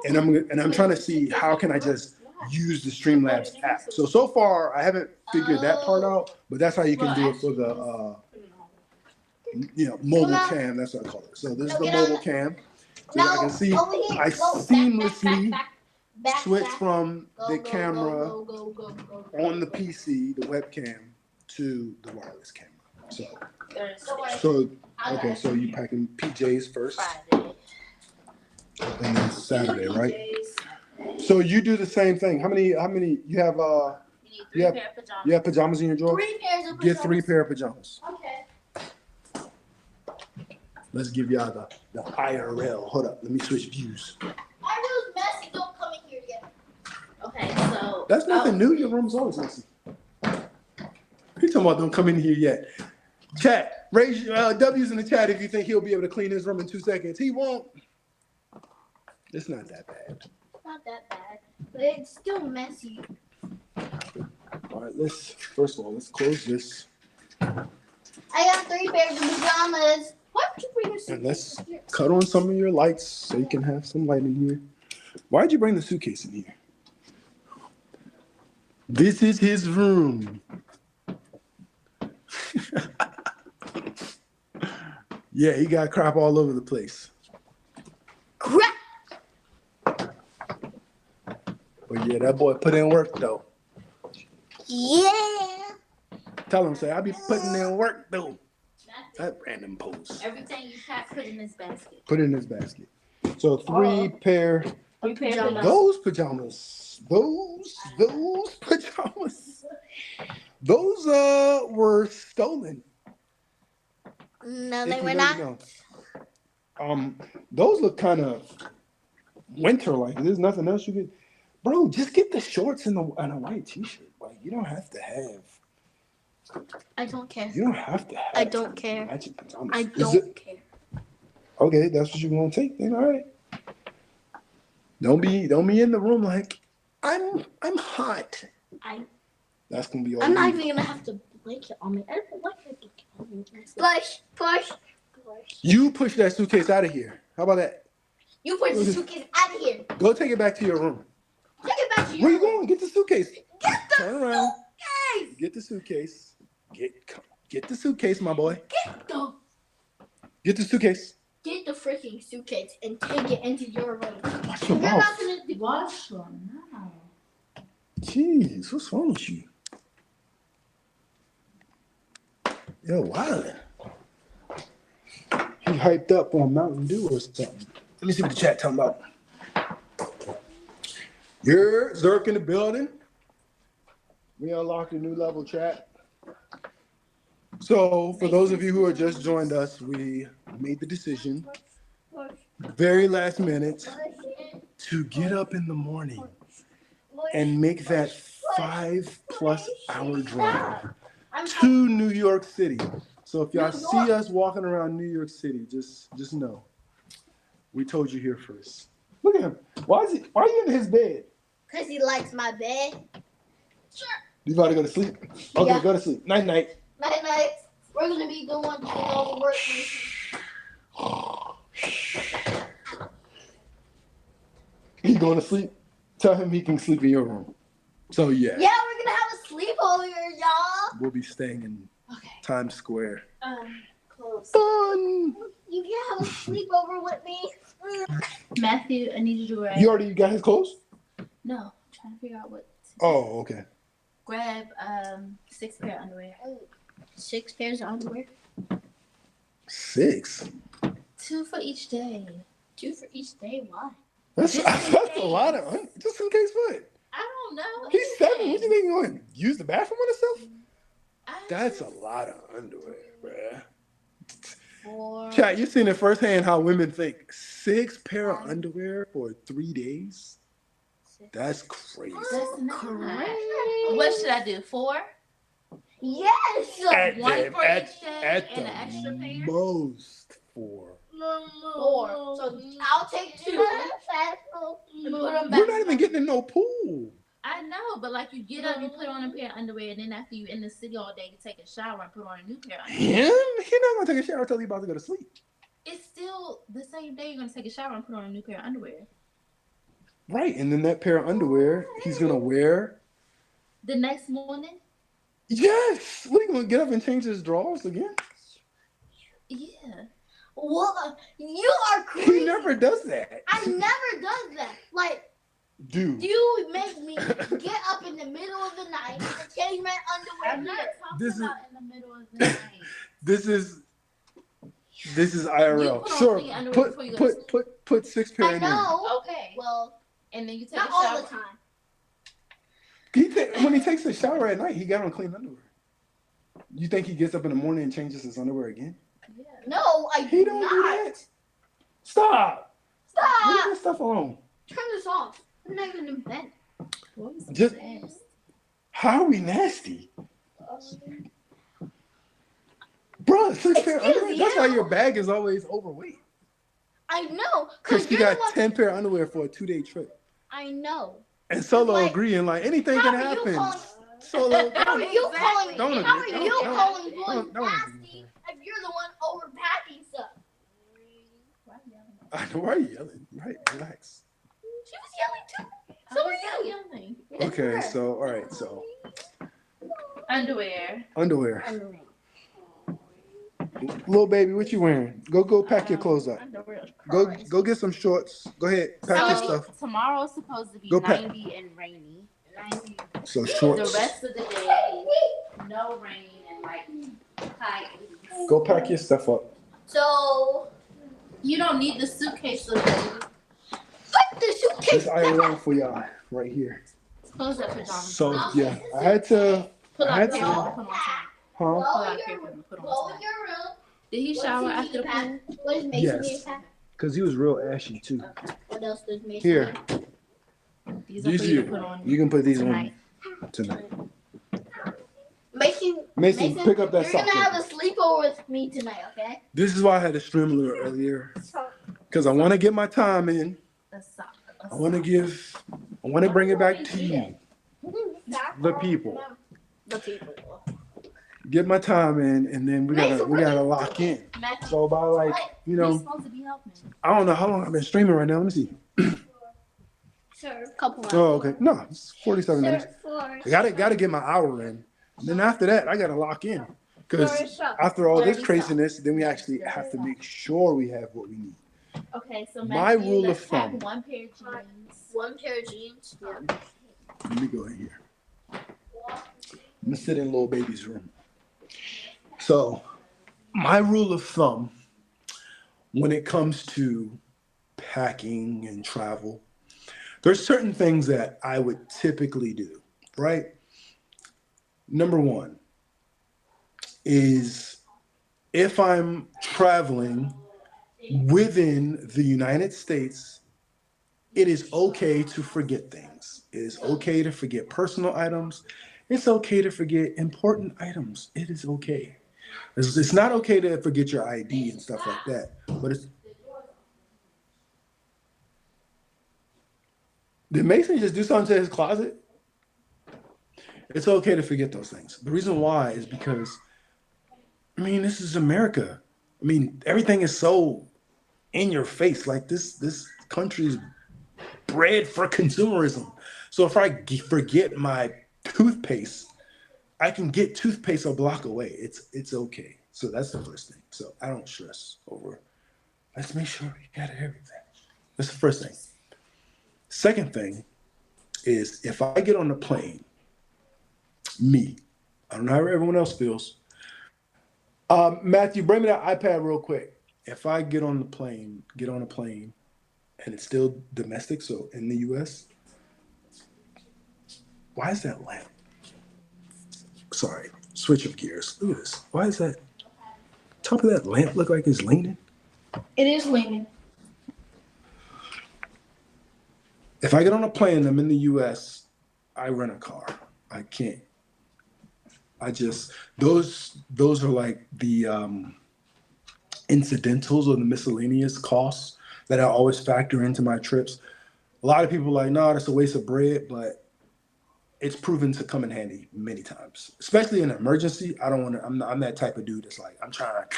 A: and I'm trying to see how can I just use the Streamlabs app. So far I haven't figured that part out, but that's how you can do it for the mobile cam. That's what I call it. So this is the mobile cam. So I can see I seamlessly switch from the camera on the PC, the webcam, to the wireless camera. So okay, so you packing PJs first, and then Saturday, right? So you do the same thing. How many you have? You have pajamas in your drawer?
B: 3 pairs of pajamas.
A: Get 3 pair of pajamas.
B: Okay.
A: Let's give y'all the IRL. Hold up, let me switch views.
B: IRL's messy. Don't come in here yet.
C: Okay, so
A: That's nothing new. Your room's always messy. You talking about don't come in here yet? Chat, raise W's in the chat if you think he'll be able to clean his room in 2 seconds. He won't. It's not that bad.
B: Not that bad, but it's still messy.
A: All right, let's close this.
B: I got 3 pairs of pajamas. Why would you bring a suitcase?
A: And let's cut on some of your lights so you can have some light in here. Why'd you bring the suitcase in here? This is his room. Yeah, he got crap all over the place.
B: Crap!
A: But yeah, that boy put in work though.
B: Yeah!
A: Tell him, say, I be putting in work though. That random pose.
C: everything you pack, put in this basket.
A: Put it in his basket. So 3 pair.
C: 3 pairs of
A: Those pajamas. Those pajamas. Those were stolen.
B: No,
A: If
B: they
A: you
B: were
A: don't
B: not.
A: know. Those look kind of winter-like. There's nothing else you could. Bro, just get the shorts and a white t-shirt. Like you don't have to have.
B: I don't care.
A: You don't have to have.
B: I don't care.
A: Matching pajamas.
B: I don't care.
A: Okay, that's what you want to take. Then all right. Don't be in the room like I'm hot. That's gonna be all.
B: I'm not even gonna have to blanket on me. I don't like a blanket on me. Push.
A: You push that suitcase out of here. How about that?
B: You push the suitcase out of here.
A: Go take it back to your room.
B: Take it back to your
A: Where you
B: room.
A: going? Get the suitcase.
B: Get the
A: Turn around.
B: suitcase.
A: Get the suitcase. Get the suitcase, my boy.
B: Get
A: the suitcase.
B: Get the freaking suitcase and take it into your room.
A: Watch your
B: You're
A: mouth.
B: not gonna
C: Wash your mouth.
A: Jeez, what's wrong with you? Yo, wow. He hyped up on Mountain Dew or something. Let me see what the chat talking about. You're Zerk in the building. We unlocked a new level, chat. So, for those of you who have just joined us, we made the decision, very last minute, to get up in the morning and make that 5+ hour drive to New York City. So if y'all see us walking around New York City, just know we told you here first. Look at him. Why are you in his bed?
B: Because he likes my bed. Sure.
A: You about to go to sleep? Okay,
B: Yeah.
A: go to sleep. Night night.
B: Night night. We're gonna be doing all the work.
A: He going to sleep? Tell him he can sleep in your room. So yeah.
B: Yeah, we're gonna have a sleepover, y'all.
A: We'll be staying in Times Square.
B: Close.
A: Fun.
B: You can have a sleepover with me.
C: Matthew, I need you to grab.
A: You already got his clothes?
C: No, I'm trying to figure out what.
A: Oh, okay.
C: Grab 6 pair of underwear.
B: 6 pairs of underwear.
A: 6?
C: 2 for each day.
B: 2 for each day. Why?
A: That's a lot of just in case what?
C: I don't know.
A: He's 7. What you think he's going to use the bathroom on himself?
C: I
A: That's a lot of underwear, bruh.
C: 4.
A: Chat, you've seen it firsthand how women think. 6 pair of underwear for 3 days? That's crazy.
C: That's not correct. What should I do? 4?
B: Yes.
C: One for each day
A: at
C: and
A: the
C: an extra pair?
A: most 4.
B: 4. So I'll take 2.
C: Put them back.
A: We're not even getting in no pool.
C: I I know, but like you get up, you put on a pair of underwear, and then after you in the city all day, you take a shower and put on a new pair of underwear.
A: Him? He not gonna take a shower until he about to go to sleep.
C: It's still the same day you're gonna take a shower and put on a new pair of underwear.
A: Right, and then that pair of underwear he's gonna wear
C: the next morning.
A: Yes. What are you gonna get up and change his drawers again?
C: Yeah.
B: What? You are crazy.
A: He never does that.
B: I never does that. Like,
A: dude,
B: you make me get up in the middle of the night and change my underwear.
C: I'm not talking
A: This
C: about in the middle of the night.
A: This is IRL. Sure. Put 6 pair in there.
B: I know.
C: Okay.
B: Well,
C: and then you take
B: not
C: a shower.
B: all the time.
A: When he takes a shower at night, he got on clean underwear. You think he gets up in the morning and changes his underwear again?
C: Yeah.
B: No,
A: He don't do that. Stop. Leave this stuff alone.
B: Turn this off. I'm not even in bed.
A: Just how are we nasty? Bruh, 6 pair of underwear? That's why your bag is always overweight.
B: I know.
A: Because you got 10 pair of underwear for a 2-day trip.
B: I know.
A: And Solo agreeing like anything can happen. Solo,
B: how are you calling
A: don't
B: boys nasty if you're the one overpacking stuff?
A: I know, why are you yelling? Right, relax.
B: She was yelling too.
C: So were you yelling?
A: Okay, so all right, so
C: underwear.
A: Little baby, what you wearing? Go pack your clothes up. Go get some shorts. Go ahead, pack your stuff.
C: Tomorrow's supposed to be
A: Go
C: 90 and rainy. 90.
A: So shorts.
C: The rest of the day, no rain and like high 80s.
A: Go pack your stuff up.
B: So
C: you don't need the suitcase, little baby.
B: Put the suitcase.
A: This IRL for y'all right here.
C: Close that pajamas.
A: So yeah, I had to.
C: Pull
A: I
C: out
A: had
C: the
A: to.
C: paper, put on tonight.
A: Huh?
C: Pull out the paper and put
B: Go
C: on
B: in
C: tonight.
B: your room.
C: Did he shower after the pool?
B: What does Mason need to pack?
A: Because he was real ashy too.
B: What else does Mason
A: Here.
B: need?
C: These are for you to put on
A: You can put these
C: tonight.
A: on tonight.
B: Mason,
A: pick up that
B: you're
A: sock.
B: gonna have a sleepover with me tonight, okay?
A: This is why I had to stream a little earlier. Because I want to get my time in.
C: A sock.
A: I want to bring it back to you, the people.
B: The people.
C: Get
A: my time in, and then we gotta lock in. So by like,
C: He's supposed to be helping.
A: I don't know how long I've been streaming right now. Let me see.
B: Sure. Couple rounds.
A: Oh, okay. No, it's 47 minutes.
B: Sure.
A: I gotta get my hour in. And then after that, I gotta lock in. Because after all this craziness, then we actually have to make sure we have what we need.
C: Okay, so
A: My rule of thumb.
C: One pair of jeans.
B: One pair of jeans. Yeah.
A: Let me go in here. I'm gonna sit in little baby's room. So, my rule of thumb when it comes to packing and travel, there's certain things that I would typically do, right? Number one is if I'm traveling within the United States, it is okay to forget things. It is okay to forget personal items. It's okay to forget important items. It is okay. It's not okay to forget your ID and stuff like that. But it's. Did Mason just do something to his closet? It's okay to forget those things. The reason why is because, I mean, this is America. I mean, everything is so in your face. Like this country's bred for consumerism. So if I forget my toothpaste, I can get toothpaste a block away. It's okay. So that's the first thing. So I don't stress over. Let's make sure we got everything. That's the first thing. Second thing is if I get on the plane, I don't know how everyone else feels. Matthew, bring me that iPad real quick. If I get on a plane, and it's still domestic, so in the U.S., why is that lamp? Sorry, switch of gears. Look at this. Why is that top of that lamp look like it's leaning?
B: It is leaning.
A: If I get on a plane, I'm in the U.S., I rent a car. I can't. Those are like the incidentals or the miscellaneous costs that I always factor into my trips. A lot of people are like, no, that's a waste of bread, but it's proven to come in handy many times, especially in an emergency. I don't want to. I'm that type of dude that's like I'm trying to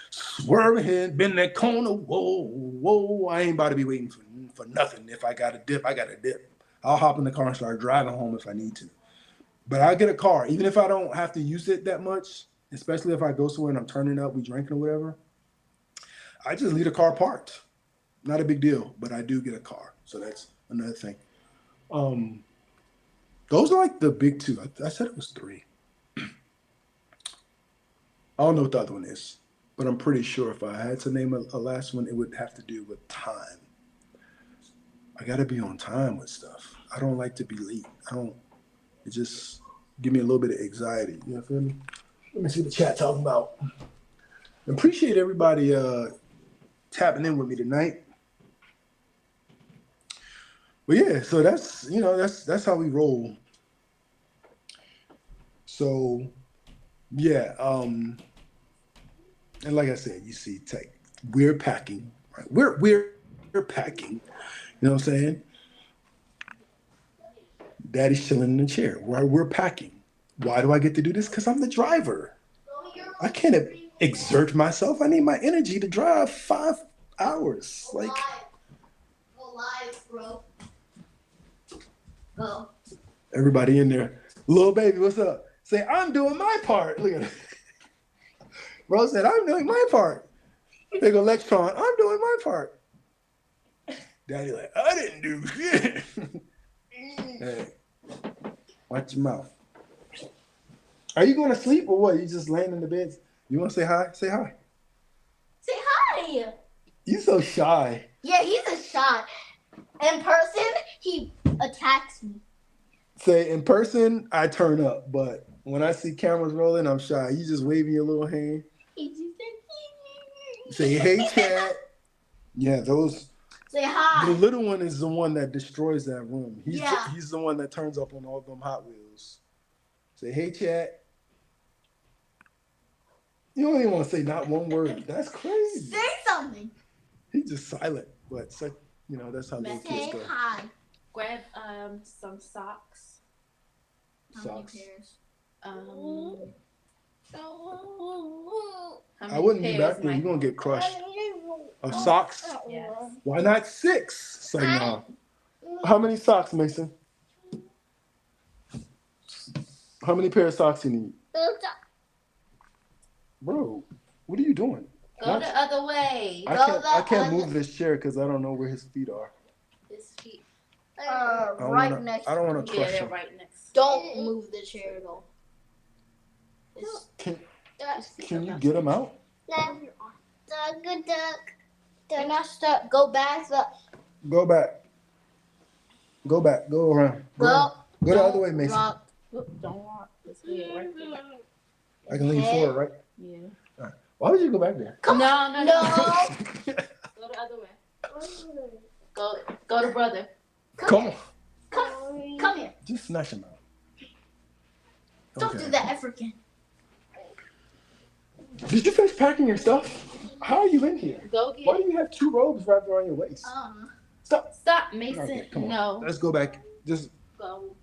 A: swerve ahead, bend that corner. Whoa, whoa! I ain't about to be waiting for nothing. If I got to dip, I got to dip. I'll hop in the car and start driving home if I need to. But I'll get a car, even if I don't have to use it that much. Especially if I go somewhere and I'm turning up, we drinking or whatever. I just leave the car parked. Not a big deal, but I do get a car, so that's another thing. Those are like the big two. I said it was three. I don't know what the other one is, but I'm pretty sure if I had to name a last one, it would have to do with time. I gotta be on time with stuff. I don't like to be late. It just give me a little bit of anxiety. You know, feel me? Let me see what the chat talking about. Appreciate everybody tapping in with me tonight. But yeah, so that's how we roll. So yeah, and like I said, you see, tech, we're packing, right? We're packing. You know what I'm saying? Daddy's chilling in the chair. We're packing. Why do I get to do this? Because I'm the driver. I can't exert myself. I need my energy to drive 5 hours. Like,
B: Alive, bro. Oh.
A: Everybody in there. Little baby, what's up? Say, I'm doing my part. Look at it. Bro said, I'm doing my part. Big electron, I'm doing my part. Daddy like, I didn't do shit. Hey, watch your mouth. Are you going to sleep or what? You just laying in the bed? You want to say hi? Say hi.
B: Say hi.
A: You so shy.
B: Yeah, he's a shy. In person, he attacks me.
A: Say, in person, I turn up, but when I see cameras rolling, I'm shy. You just waving your little hand.
B: He just
A: Say, hey, chat. Yeah, those.
B: Say hi.
A: The little one is the one that destroys that room.
B: Yeah.
A: He's the one that turns up on all them Hot Wheels. Say, hey, chat. You don't even want to say not one word. That's crazy.
B: Say something.
A: He's just silent, but that's how little kids
B: Say
A: go.
B: hi.
C: Grab some socks.
A: Socks.
C: How many pairs?
A: I wouldn't be back there. You're gonna get crushed. Of socks?
C: Yes.
A: Why not 6? It's like, nah. How many socks, Mason? How many pair of socks you need? Bro, what are you doing?
C: Go the other way.
A: I can't move this chair because I don't know where his feet are.
C: His feet.
B: Right next.
A: I don't want to
C: Yeah,
A: crush
C: they're
A: him.
C: right next.
B: Don't move the chair though.
A: Can you get him out?
B: Good duck. They're not stuck. Go back.
A: Go back. Go back. Go around. Go the other way, Mason.
B: Rock.
C: Don't rock. This way, right there.
A: I can lean forward, right?
C: Yeah.
A: All right. Why would you go back there?
C: No.
B: No.
C: Go the other way. Go to brother.
A: Come on.
B: Come here.
A: Just snatch him out.
B: Don't do that ever again.
A: Did you finish packing your stuff? How are you in here?
C: Go get
A: Why do you have 2 robes wrapped around your waist? Stop.
C: Stop, Mason.
A: Okay, come on.
C: No.
A: Let's go back. Just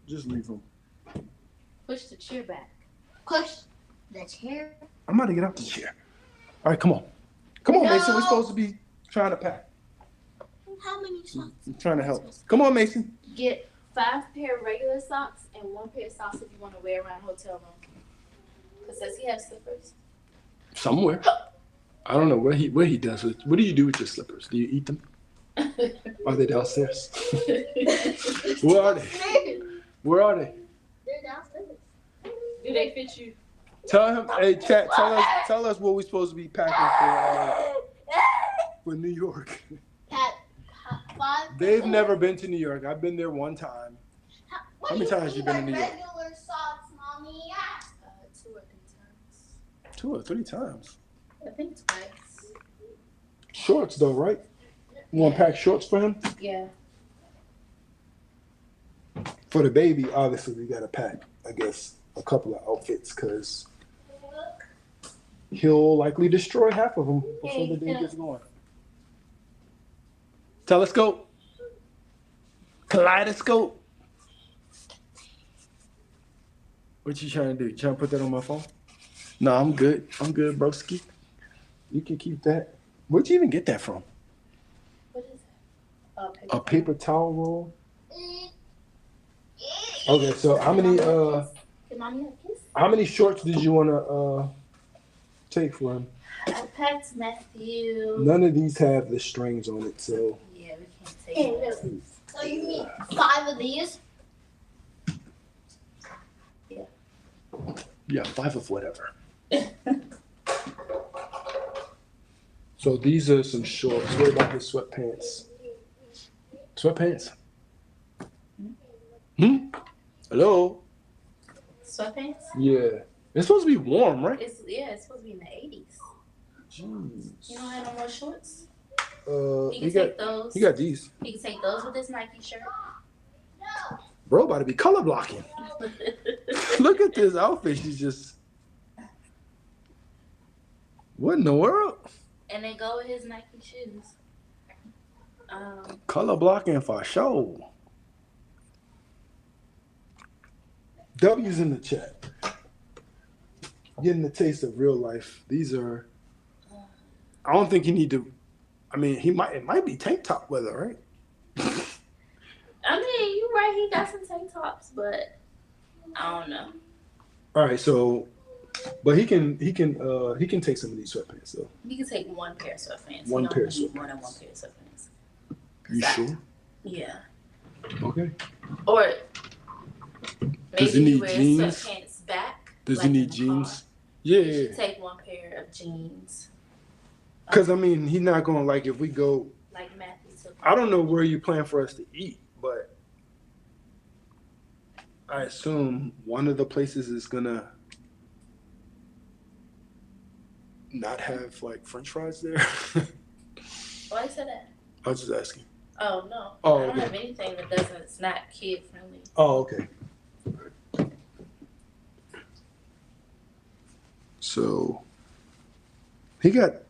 A: leave him.
C: Push the chair back.
B: Push the chair.
A: I'm about to get out the chair. All right, come on. Come on,
B: No.
A: Mason. We're supposed to be trying to pack.
B: How many socks?
A: I'm trying to help. Come on, Mason.
C: Get 5 pair of regular socks and 1 pair of socks if you want to wear around hotel room. Because does he have slippers?
A: Somewhere. I don't know what he does with. What do you do with your slippers? Do you eat them? Are they downstairs? Where are they? Where are they?
B: They're downstairs.
C: Do they fit you?
A: Tell him. Hey, chat. Tell us what we're supposed to be packing for New York.
B: Pat, 5.
A: They've never been to New York. I've been there one time. How many times you been in New York?
B: Regular socks, mommy.
C: 2 or 3 times.
A: 2 or 3 times.
C: I think twice.
A: Shorts though, right? You want to pack shorts for him?
C: Yeah.
A: For the baby, obviously we gotta pack, I guess, a couple of outfits because he'll likely destroy half of them before the day gets going. Telescope. Kaleidoscope. What you trying to do? You trying to put that on my phone? No, I'm good. I'm good, broski. You can keep that. Where'd you even get that from?
C: What is it?
A: A paper towel roll. Okay, so how many
C: Can mommy have a kiss?
A: how many shorts did you wanna take for him?
C: I packed Matthew.
A: None of these have the strings on it, so
C: Yeah, we can't take it.
B: So you mean 5 of these?
A: yeah, 5 of whatever. So these are some shorts. What about the sweatpants? Sweatpants? Hello?
C: Sweatpants?
A: Yeah. It's supposed to be warm, right?
C: It's supposed to be in the 80s.
A: Jeez.
C: You don't have no more shorts?
A: He
C: can take those.
A: He got these.
C: You can take those with this Nike shirt.
A: Bro, about to be color blocking. Look at this outfit. She's just. What in the world?
C: And they go with his Nike shoes.
A: Color blocking for sure. W's in the chat. Getting the taste of real life. These are. I don't think you need to. I mean, it might be tank top weather, right?
C: I mean, you're right. He got some tank tops, but I don't know.
A: All right, so, but he can take some of these sweatpants though.
C: You can take one pair of sweatpants.
A: One
C: you
A: pair of
C: don't need more than one pair of sweatpants.
A: You sure?
C: Yeah.
A: Okay.
C: Or
A: Does he
C: maybe you
A: need
C: wear
A: jeans?
C: sweatpants back.
A: Does
C: like
A: he need
C: in the
A: jeans?
C: car.
A: Yeah.
C: You should take one pair of jeans.
A: Because I mean, he's not going like if we go.
C: Like Matthew took.
A: I don't know where you plan for us to eat, but I assume one of the places is gonna not have like French fries there.
C: Why you said that?
A: I was just asking.
C: Oh no.
A: Oh,
C: I don't
A: okay.
C: have anything that doesn't. It's not kid friendly.
A: Oh, okay. So he got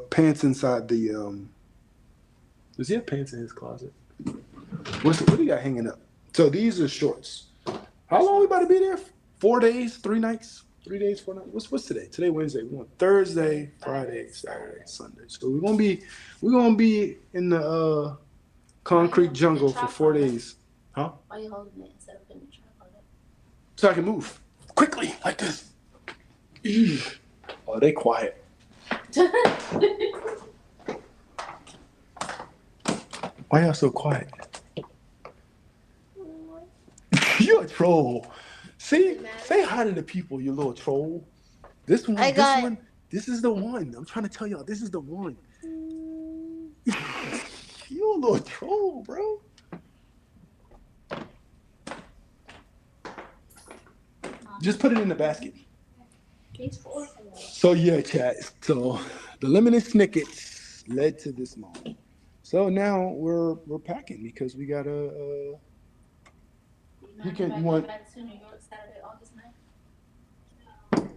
A: pants inside the does he have pants in his closet? What do you got hanging up? So these are shorts. How long we about to be there? 4 days, 3 nights? 3 days, 4 nights. What's today? Today Wednesday. We want Thursday, Friday, Saturday, Sunday. So we're gonna be in the concrete jungle for 4 days. Huh?
C: Why are you holding it instead of putting the tripod up?
A: So I can move quickly like this. Oh, they quiet. Why y'all so quiet? You're a troll. See? Say hi to the people, you little troll. This one, this is the one. I'm trying to tell y'all, this is the one. You a little troll, bro. Just put it in the basket. So yeah, chat. So the Lemony Snickets led to this moment. So now we're packing because we gotta. You want?
C: Back to New York Saturday, August 9th?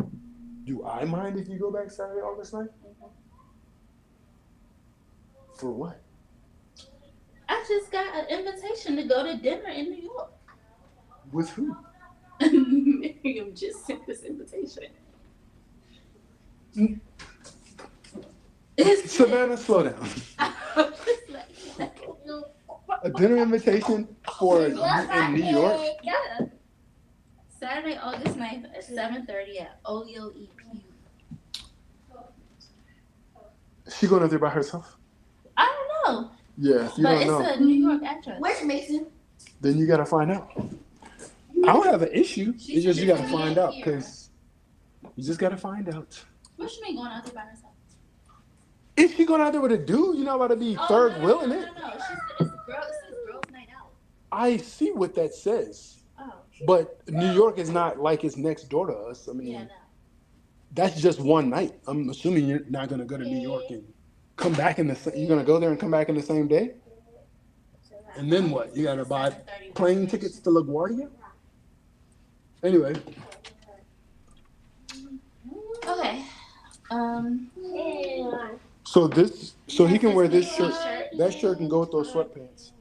A: Do I mind if you go back Saturday, August 9th?
C: Mm-hmm.
A: For what?
C: I just got an invitation to go to dinner in New York.
A: With who?
C: Miriam just sent this invitation.
A: Savannah, slow down. A dinner invitation for in New York?
C: Yeah. Saturday, August 9th at 7:30 at Olio EP.
A: She going up there by herself?
C: I don't know.
A: Yeah, you
C: but
A: don't
C: it's
A: know.
C: a New York address.
B: Where's Mason?
A: Then you gotta find out. I don't have an issue. It's just you gotta find out because you just gotta find out.
C: What you mean going out there by herself?
A: If she going out there with a dude, you're not about to be third wheeling it.
C: No. It says girls' night out.
A: I see what that says.
C: Oh.
A: But New York is not like it's next door to us. I mean,
C: Yeah, no.
A: That's just one night. I'm assuming you're not gonna go to New York and come back you're gonna go there and come back in the same day? And then what? You gotta buy plane tickets to LaGuardia? Anyway.
C: Okay.
A: So he can wear this shirt. That shirt can go with those sweatpants.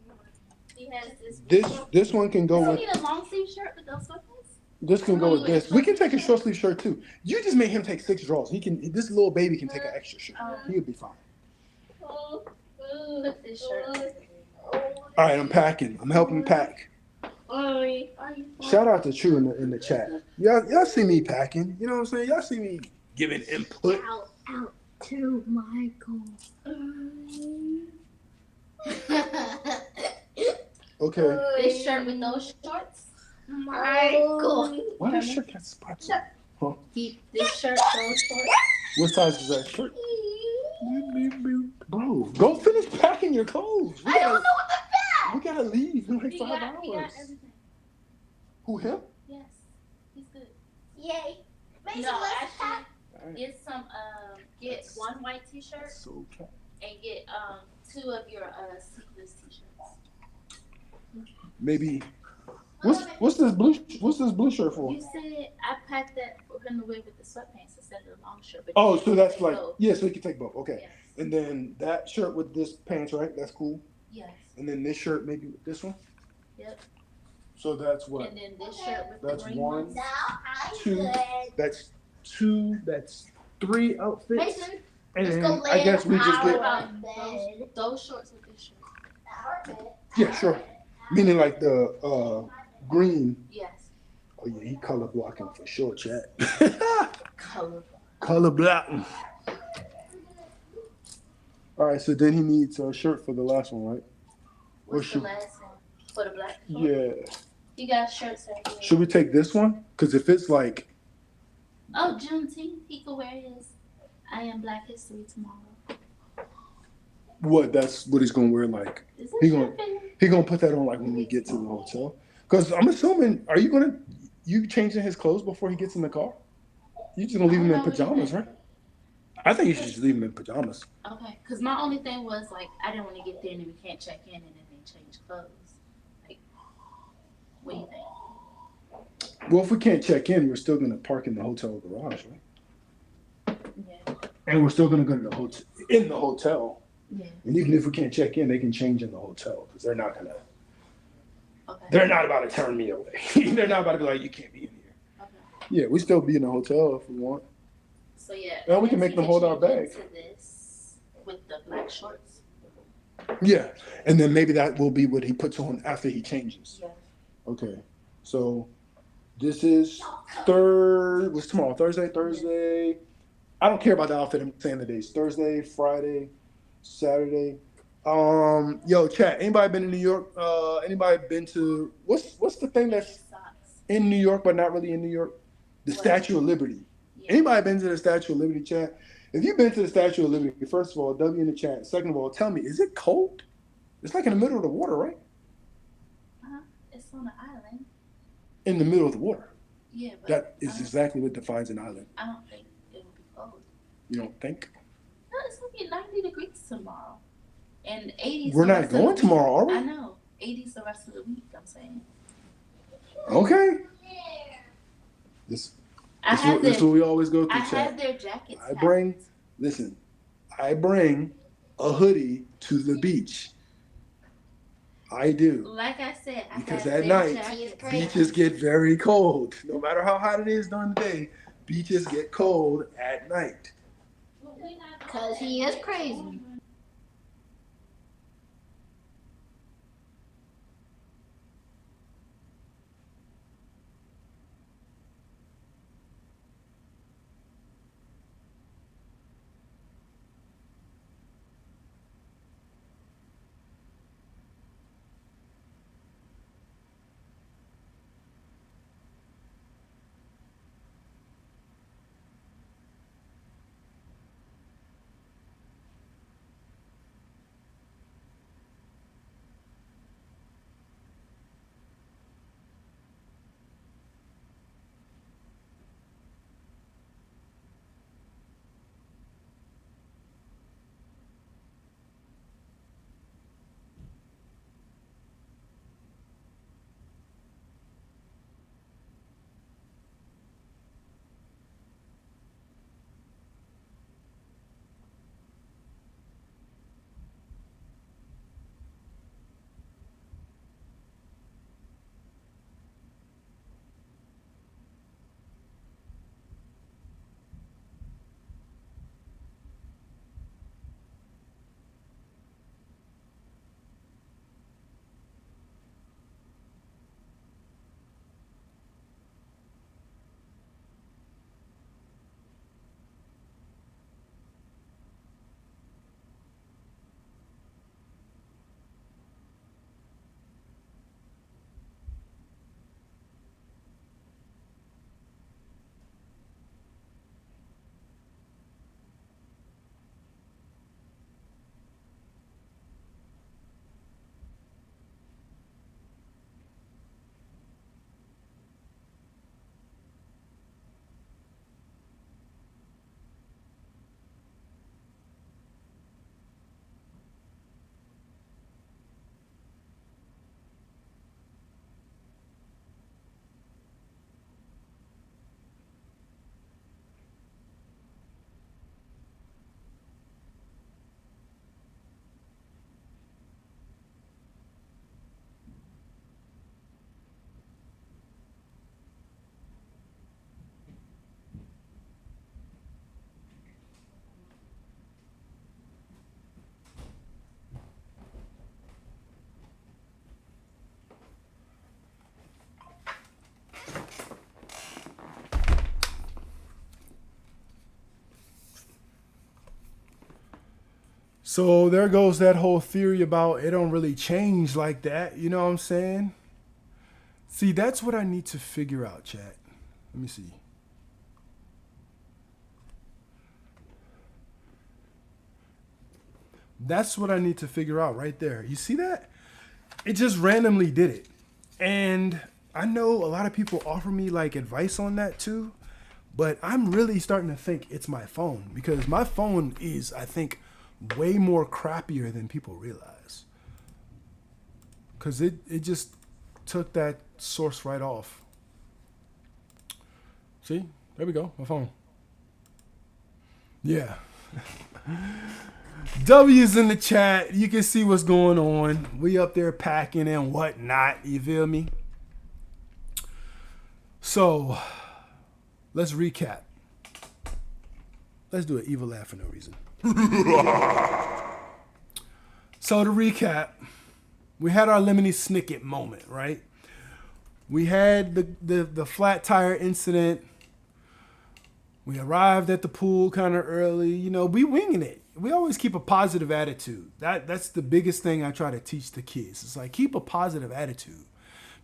C: He has this.
A: This one can go
C: Does
A: with.
C: he need a long sleeve shirt with those sweatpants?
A: This can go with this. We can take a short sleeve shirt too. You just made him take 6 draws. He can. This little baby can take an extra shirt. He'll be fine.
C: Put this shirt.
A: All right, I'm packing. I'm helping pack. Shout out to True in the chat. Y'all see me packing. You know what I'm saying? Y'all see me giving input.
B: Out to Michael.
A: Okay.
C: This shirt with those shorts.
B: Michael.
A: Why does shirt got spots on it? Huh?
C: Keep this shirt, those shorts.
A: What size is that shirt? Bro, go finish packing your clothes.
B: I don't know what the back.
A: We gotta leave in like
C: He
A: 5
C: got
A: hours.
C: everything.
A: Who, him?
C: Yes, he's good.
B: Yay. Mason,
C: No,
B: let's
C: actually,
B: pack.
C: get one white t-shirt
A: So cat.
C: and get 2 of your sleeveless t-shirts.
A: Maybe. What's this blue shirt for?
C: You said I packed that for him to wear with the sweatpants instead of the long shirt. But
A: Oh,
C: you
A: so that's
C: take
A: like
C: both.
A: yeah, so you can take both. Okay.
C: Yes.
A: And then that shirt with this pants, right? That's cool.
C: Yes.
A: And then this shirt maybe with this one.
C: Yep.
A: So that's what?
C: And then this shirt with
A: That's
C: the green
A: one.
C: ones.
B: Now I'm
A: 2.
B: good.
A: That's 2. That's 3 outfits.
B: Mason,
A: And
B: let's
A: then
B: go lay
A: I guess we just
B: our
A: get
B: bed.
C: Those shorts with this shirt.
B: Our bed.
A: yeah, sure. Meaning like the green.
C: Yes.
A: Oh yeah, he color blocking for sure, chat.
C: Color.
A: Color blocking. All right, so then he needs a shirt for the last one, right?
C: What's
A: should-
C: the last one? For the black short?
A: Yeah.
C: You got shirts right here.
A: Should we take this one? Because if it's like,
C: Oh, Juneteenth, he could wear his I Am Black History tomorrow.
A: what? That's what he's gonna wear. Like
C: Is
A: He
C: this
A: gonna-
C: shirt fitting?
A: he gonna put that on like when we get to the hotel. Because I'm assuming, are you changing his clothes before he gets in the car? You just gonna leave him in pajamas, right? I think you should just leave him in pajamas.
C: Okay, because my only thing was like I didn't want to get there and then we can't check in and then they change clothes. Like, what do you think?
A: Well, if we can't check in, we're still gonna park in the hotel garage, right?
C: Yeah.
A: And we're still gonna go to the hotel in the hotel.
C: Yeah.
A: And even if we can't check in, they can change in the hotel because they're not gonna.
C: Okay.
A: They're not about to turn me away. They're not about to be like, you can't be in here.
C: Okay.
A: Yeah, we still be in the hotel if we want.
C: So yeah.
A: Well, we
C: I
A: can
C: guess
A: make them
C: could
A: hold our
C: change
A: bag.
C: into this with the black shorts.
A: Yeah, and then maybe that will be what he puts on after he changes.
C: Yeah.
A: Okay, so this is what's tomorrow? Thursday. I don't care about the outfit. I'm saying the days. Thursday, Friday, Saturday. Yo, chat. Anybody been in New York? Anybody been to what's the thing that's
C: Socks.
A: in New York but not really in New York? The
C: What?
A: Statue of Liberty.
C: Yeah.
A: Anybody been to the Statue of Liberty, chat? If you've been to the Statue of Liberty, first of all, W in the chat. Second of all, tell me, is it cold? It's like in the middle of the water, right?
C: It's on an island.
A: In the middle of the water.
C: Yeah, but
A: That is exactly what defines an island.
C: I don't think it will be cold.
A: You don't think?
C: No, it's gonna be 90 degrees tomorrow. And 80s.
A: We're
C: the
A: not
C: rest of
A: going
C: the week.
A: tomorrow, are we?
C: I know. 80s the rest of the week, I'm saying.
A: Okay. This
C: I
A: is
C: have
A: what we always go through,
C: I
A: chat.
C: have their jackets.
A: I bring a hoodie to the beach. I do.
C: Like I said, I
A: Because
C: have
A: at
C: their
A: night,
C: jackets.
A: beaches get very cold. No matter how hot it is during the day, beaches get cold at night.
B: Because he is crazy.
A: So there goes that whole theory about it don't really change like that. You know what I'm saying? See, that's what I need to figure out, chat. Let me see. That's what I need to figure out right there. You see that? It just randomly did it. And I know a lot of people offer me like advice on that too, but I'm really starting to think it's my phone because my phone is, I think, way more crappier than people realize. Because it just took that source right off. See? There we go. My phone. Yeah. W's in the chat. You can see what's going on. We up there packing and whatnot. You feel me? So, let's recap. Let's do an evil laugh for no reason. So to recap, we had our Lemony Snicket moment, right? We had the flat tire incident. We arrived at the pool kind of early. You know, we winging it. We always keep a positive attitude. That's the biggest thing I try to teach the kids. It's like, keep a positive attitude.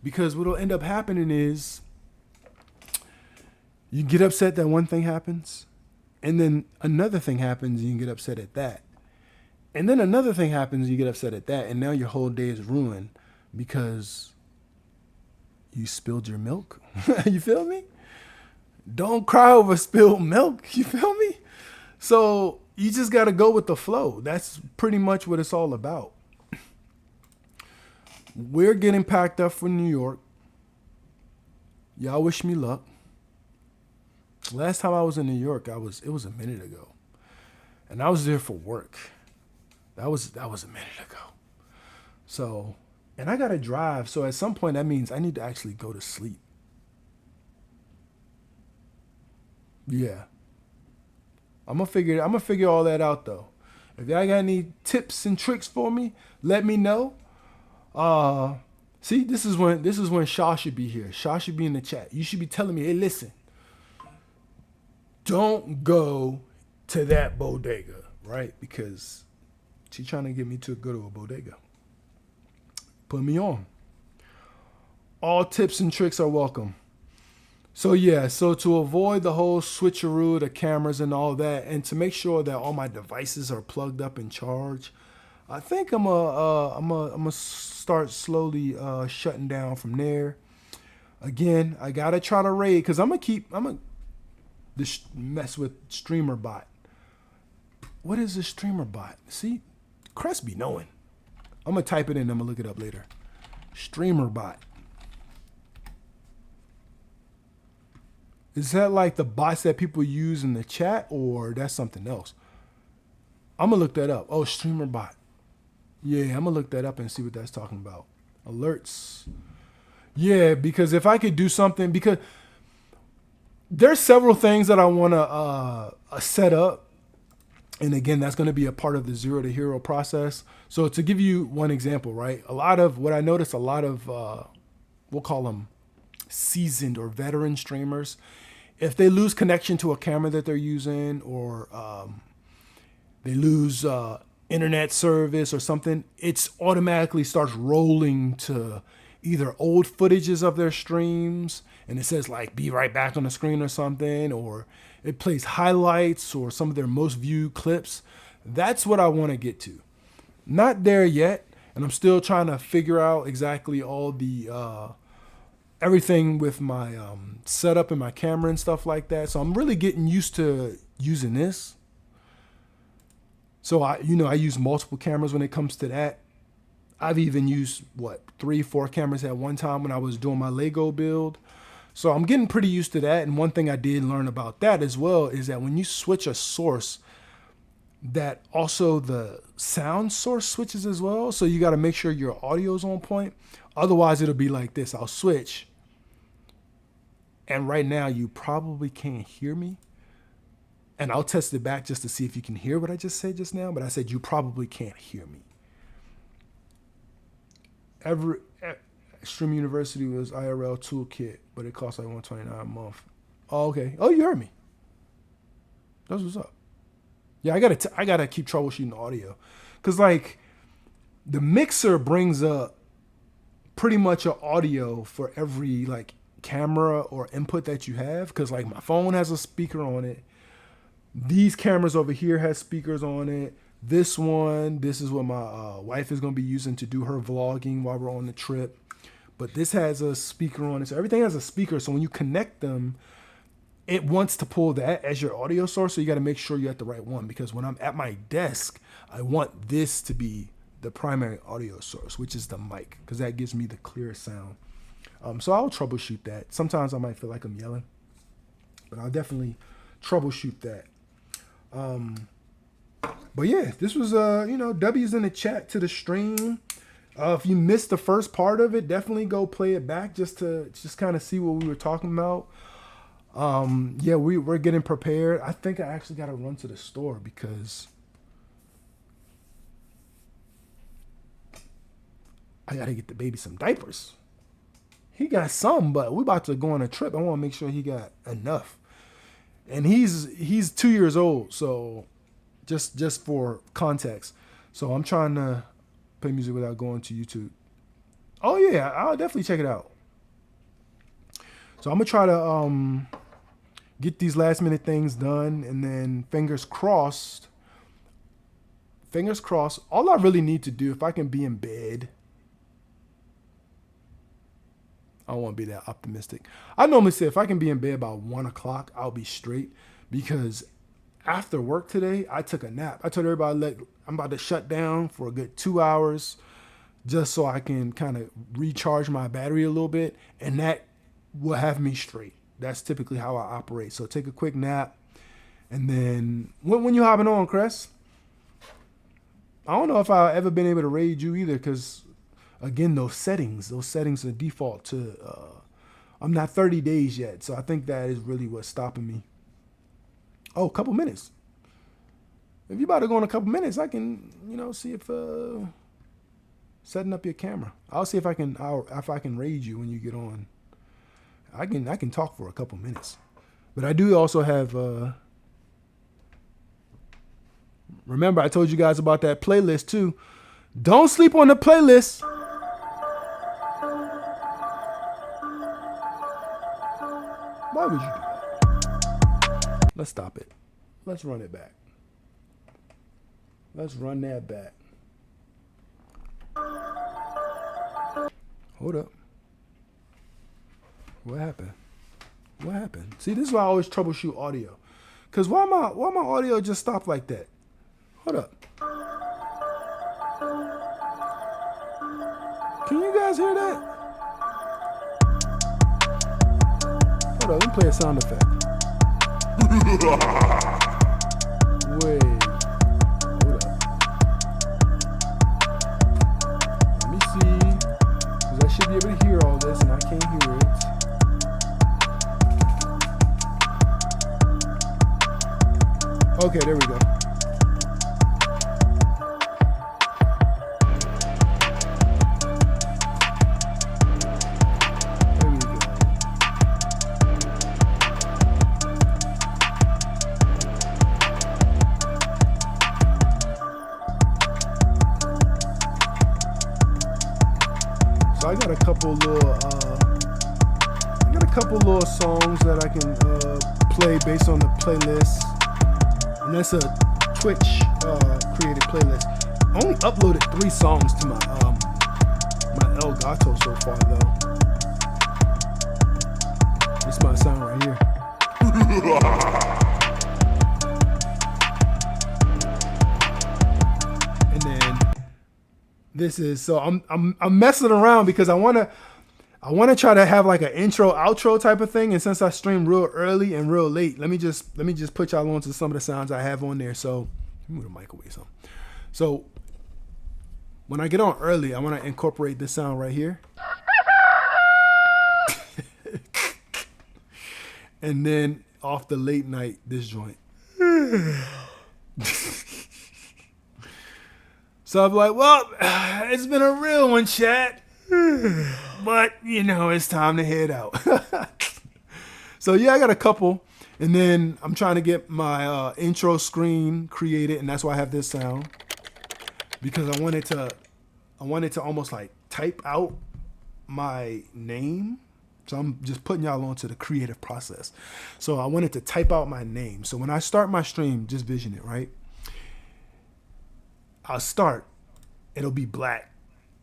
A: Because what'll end up happening is you get upset that one thing happens, and then another thing happens and you get upset at that. And then another thing happens and you get upset at that, and now your whole day is ruined because you spilled your milk. You feel me? Don't cry over spilled milk. You feel me? So you just got to go with the flow. That's pretty much what it's all about. We're getting packed up for New York. Y'all wish me luck. Last time I was in New York, it was a minute ago. And I was there for work. That was a minute ago. So, and I got to drive. So at some point that means I need to actually go to sleep. Yeah. I'm gonna figure all that out though. If y'all got any tips and tricks for me, let me know. See, this is when Shaw should be here. Shaw should be in the chat. You should be telling me, hey, listen, don't go to that bodega, right? Because she's trying to get me to go to a bodega. Put me on. All tips and tricks are welcome. So to avoid the whole switcheroo, the cameras and all that, and to make sure that all my devices are plugged up and charged, I think I'm gonna start slowly shutting down from there. Again, I gotta try to raid because I'm gonna mess with Streamer Bot. What is a Streamer Bot? See, Crest be knowing. I'm gonna type it in. I'm gonna look it up later. Streamer Bot. Is that like the bots that people use in the chat, or that's something else? I'm gonna look that up. Oh, Streamer Bot. Yeah, I'm gonna look that up and see what that's talking about. Alerts. Yeah, because if I could do something, because there's several things that I want to set up. And again, that's going to be a part of the zero to hero process. So to give you one example, right? A lot of what I noticed, a lot of, we'll call them seasoned or veteran streamers, if they lose connection to a camera that they're using, or they lose internet service or something, it's automatically starts rolling to either old footages of their streams, and it says like, be right back on the screen or something, or it plays highlights or some of their most viewed clips. That's what I want to get to. Not there yet, and I'm still trying to figure out exactly all the everything with my setup and my camera and stuff like that. So I'm really getting used to using this. So I use multiple cameras when it comes to that. I've even used 3-4 cameras at one time when I was doing my Lego build. So I'm getting pretty used to that. And one thing I did learn about that as well is that when you switch a source, that also the sound source switches as well. So you got to make sure your audio is on point. Otherwise, it'll be like this. I'll switch. And right now, you probably can't hear me. And I'll test it back just to see if you can hear what I just said just now. But I said you probably can't hear me. Stream University was IRL toolkit, but it costs like $129 a month. Oh, okay. Oh, you heard me. That's what's up. Yeah, I gotta keep troubleshooting audio, cause like the mixer brings up pretty much an audio for every like camera or input that you have. Cause like my phone has a speaker on it. These cameras over here has speakers on it. This is what my wife is gonna be using to do her vlogging while we're on the trip. But this has a speaker on it. So everything has a speaker. So when you connect them, it wants to pull that as your audio source. So you got to make sure you're at the right one, because when I'm at my desk, I want this to be the primary audio source, which is the mic, because that gives me the clear sound. So I'll troubleshoot that. Sometimes I might feel like I'm yelling, but I'll definitely troubleshoot that. But yeah, this was W's in the chat to the stream. If you missed the first part of it, definitely go play it back just kind of see what we were talking about. Yeah, we're getting prepared. I think I actually got to run to the store because I got to get the baby some diapers. He got some, but we about to go on a trip. I want to make sure he got enough. And he's 2 years old, so just for context. So I'm trying to play music without going to YouTube. Oh yeah, I'll definitely check it out. So I'm gonna try to get these last minute things done, and then fingers crossed. All I really need to do, if I can be in bed, I don't want to be that optimistic. I normally say if I can be in bed by 1 o'clock, I'll be straight, because after work today, I took a nap. I told everybody, I'm about to shut down for a good 2 hours just so I can kind of recharge my battery a little bit, and that will have me straight. That's typically how I operate. So take a quick nap, and then when you hopping on, Chris? I don't know if I've ever been able to raid you either, because again, those settings are default to. I'm not 30 days yet, so I think that is really what's stopping me. Oh, a couple minutes. If you about to go in a couple minutes, I can, see if setting up your camera. I'll see if I can raid you when you get on. I can talk for a couple minutes, but I do also have. Remember, I told you guys about that playlist too. Don't sleep on the playlist. Why would you do that? Let's stop it. Let's run it back. Let's run that back. Hold up. What happened? See, this is why I always troubleshoot audio. Cause why my audio just stopped like that? Hold up. Can you guys hear that? Hold up, let me play a sound effect. Wait. Hold up. Let me see. Because I should be able to hear all this, and I can't hear it. Okay, there we go. I got a couple little songs that I can play based on the playlist, and that's a Twitch created playlist. I only uploaded 3 songs to my El Gato so far though. This is my sound right here. And then this is, so I'm messing around because I wanna try to have like an intro outro type of thing, and since I stream real early and real late, let me just put y'all on to some of the sounds I have on there. So let me move the mic away some. So when I get on early, I want to incorporate this sound right here. And then off the late night, this joint. So I'm like, well, it's been a real one, chat. But, it's time to head out. So, yeah, I got a couple. And then I'm trying to get my intro screen created, and that's why I have this sound, because I wanted to almost like type out my name. So I'm just putting y'all onto the creative process. So I wanted to type out my name. So when I start my stream, just vision it, right? I'll start. It'll be black.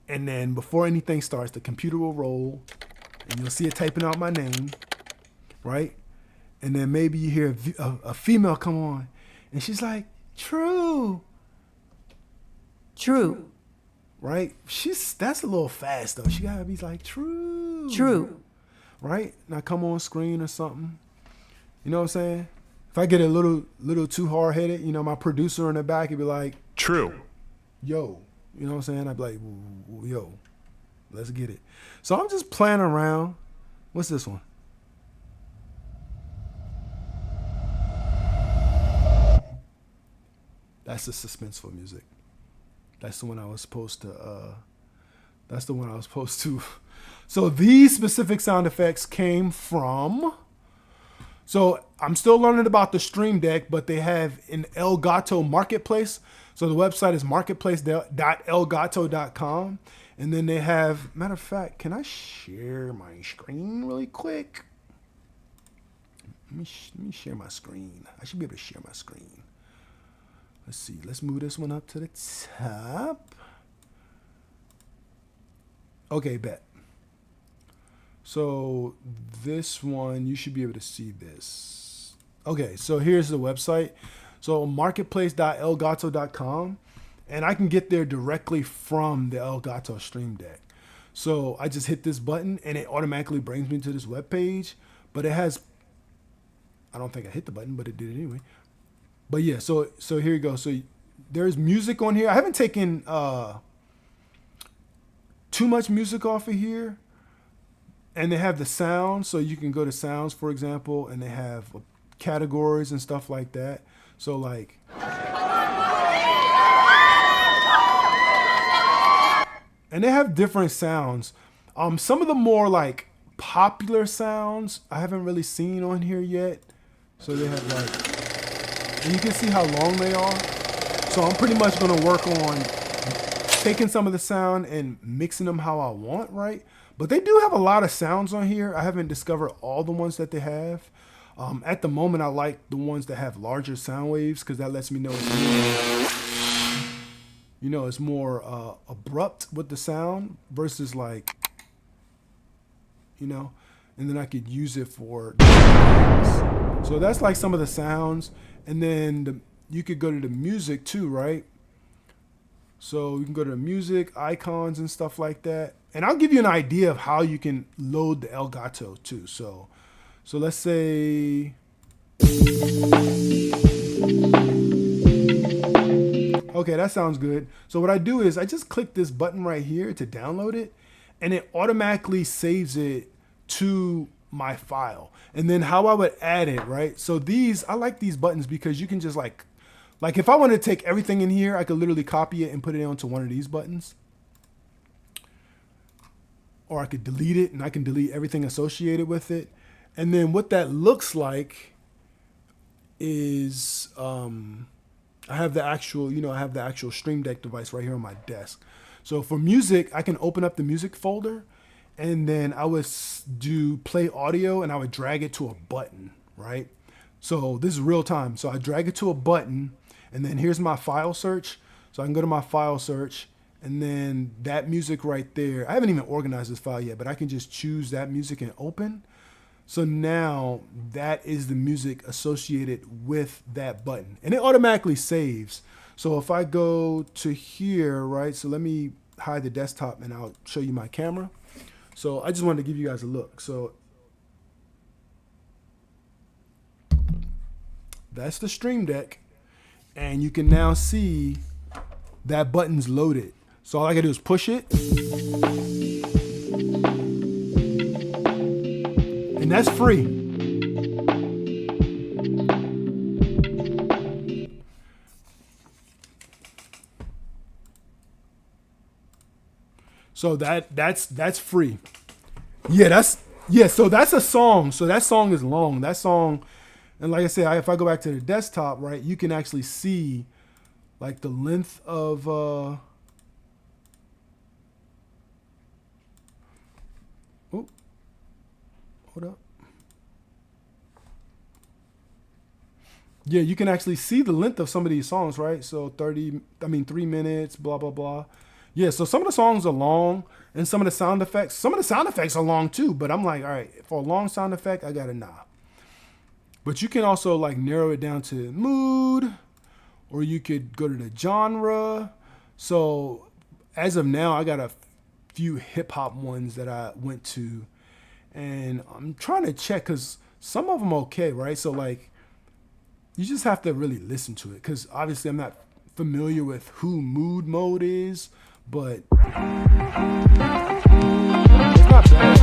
A: And then before anything starts, the computer will roll and you'll see it typing out my name, right? And then maybe you hear a female come on and she's like, true.
D: True.
A: Right? That's a little fast though. She gotta be like, true.
D: True.
A: Right? Now come on screen or something. You know what I'm saying? If I get a little too hard headed, you know, my producer in the back would be like,
E: True.
A: yo. You know what I'm saying? I'd be like, yo, let's get it. So I'm just playing around. What's this one? That's the suspenseful music. That's the one I was supposed to. So these specific sound effects came from. So I'm still learning about the Stream Deck, but they have an Elgato marketplace. So the website is marketplace.elgato.com. And then they have, matter of fact, can I share my screen really quick? Let me share my screen. I should be able to share my screen. Let's see. Let's move this one up to the top. Okay, bet. So this one, you should be able to see this. Okay, so here's the website. So marketplace.elgato.com. And I can get there directly from the Elgato Stream Deck. So I just hit this button and it automatically brings me to this web page. But it has, I don't think I hit the button, but it did it anyway. But yeah, so here you go. So there's music on here. I haven't taken too much music off of here. And they have the sounds. So you can go to sounds, for example, and they have categories and stuff like that. So like, and they have different sounds. Some of the more like popular sounds I haven't really seen on here yet. So they have like, and you can see how long they are. So I'm pretty much going to work on taking some of the sound and mixing them how I want, right? But they do have a lot of sounds on here. I haven't discovered all the ones that they have. At the moment, I like the ones that have larger sound waves because that lets me know it's more abrupt with the sound versus like, and then I could use it for. So that's like some of the sounds. And then you could go to the music too, right? So you can go to the music, icons and stuff like that. And I'll give you an idea of how you can load the Elgato too. So let's say, okay, that sounds good. So what I do is I just click this button right here to download it, and it automatically saves it to my file. And then how I would add it, right? So I like these buttons because you can just like if I want to take everything in here, I could literally copy it and put it onto one of these buttons. Or I could delete it and I can delete everything associated with it. And then what that looks like is I have the actual Stream Deck device right here on my desk. So for music, I can open up the music folder and then I would do play audio and I would drag it to a button, right? So this is real time. So I drag it to a button and then here's my file search. So I can go to my file search and then that music right there. I haven't even organized this file yet, but I can just choose that music and open. So now that is the music associated with that button and it automatically saves. So if I go to here, right? So let me hide the desktop and I'll show you my camera. So I just wanted to give you guys a look. So that's the Stream Deck. And you can now see that button's loaded. So all I gotta do is push it. And that's free. So that's free. So that's a song. So that song is long. That song And like I said, if I go back to the desktop, right, you can actually see like the length of oh, hold up. Yeah, you can actually see the length of some of these songs, right? So 3 minutes, blah blah blah. Yeah, so some of the songs are long, and some of the sound effects are long too. But I'm like, all right, for a long sound effect, I gotta nah. But you can also like narrow it down to mood, or you could go to the genre. So as of now, I got a few hip hop ones that I went to, and I'm trying to check because some of them okay, right? So like, you just have to really listen to it because obviously I'm not familiar with who mood mode is, but it's not bad.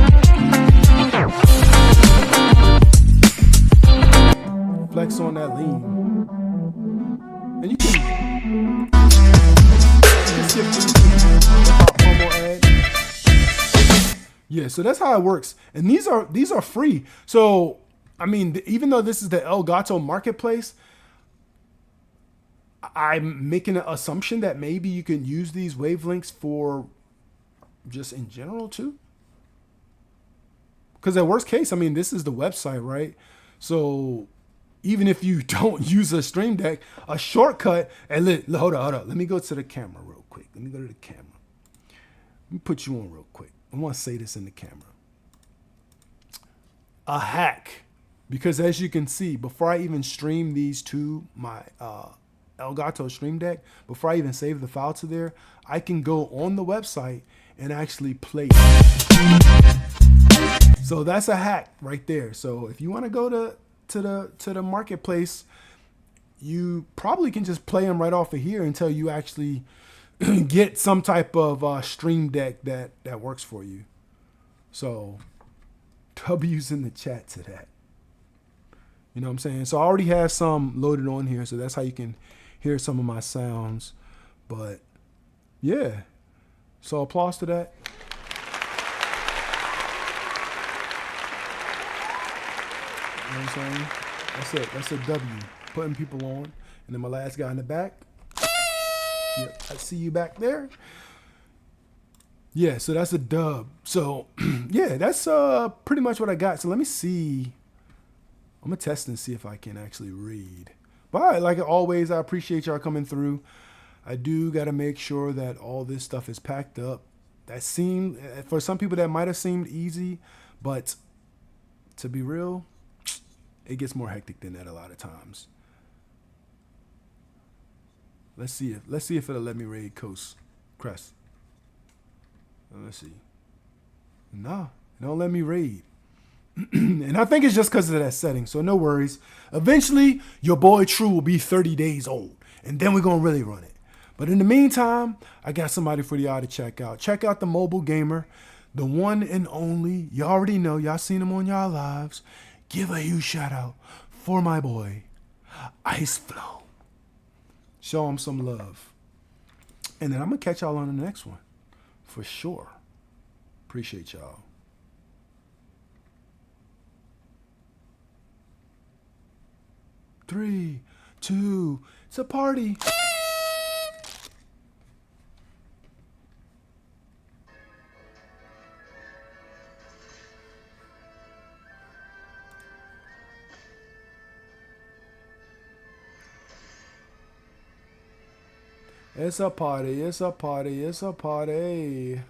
A: Flex on that lean, and you can skip through promo ad. Yeah, so that's how it works, and these are free. So I mean, even though this is the Elgato marketplace, I'm making an assumption that maybe you can use these wavelengths for just in general too. Because at worst case, I mean, this is the website, right? So even if you don't use a Stream Deck, a shortcut, and hold on. Let me go to the camera real quick. Let me go to the camera. Let me put you on real quick. I want to say this in the camera. A hack. Because as you can see, before I even stream these to my Elgato Stream Deck, before I even save the file to there, I can go on the website and actually play it. So that's a hack right there. So if you want to go to the marketplace, you probably can just play them right off of here until you actually get some type of Stream Deck that works for you. So W's in the chat to that. You know what I'm saying? So I already have some loaded on here, so that's how you can hear some of my sounds. But yeah, so applause to that. You know what I'm saying? That's it. That's a W. Putting people on. And then my last guy in the back. Yep, I see you back there. Yeah, so that's a dub. So yeah, that's pretty much what I got. So let me see. I'm gonna test and see if I can actually read. But like always, I appreciate y'all coming through. I do gotta make sure that all this stuff is packed up. That seemed, for some people that might have seemed easy, but to be real, it gets more hectic than that a lot of times. Let's see if it'll let me raid Coast Crest. Let's see. Nah, it don't let me raid. And I think it's just because of that setting, so no worries. Eventually, your boy True will be 30 days old, and then we're going to really run it. But in the meantime, I got somebody for y'all to check out. Check out the mobile gamer, the one and only. You already know. Y'all seen him on y'all lives. Give a huge shout out for my boy, Ice Flow. Show him some love. And then I'm going to catch y'all on the next one. For sure. Appreciate y'all. Three, two, it's a party. It's a party, it's a party, it's a party.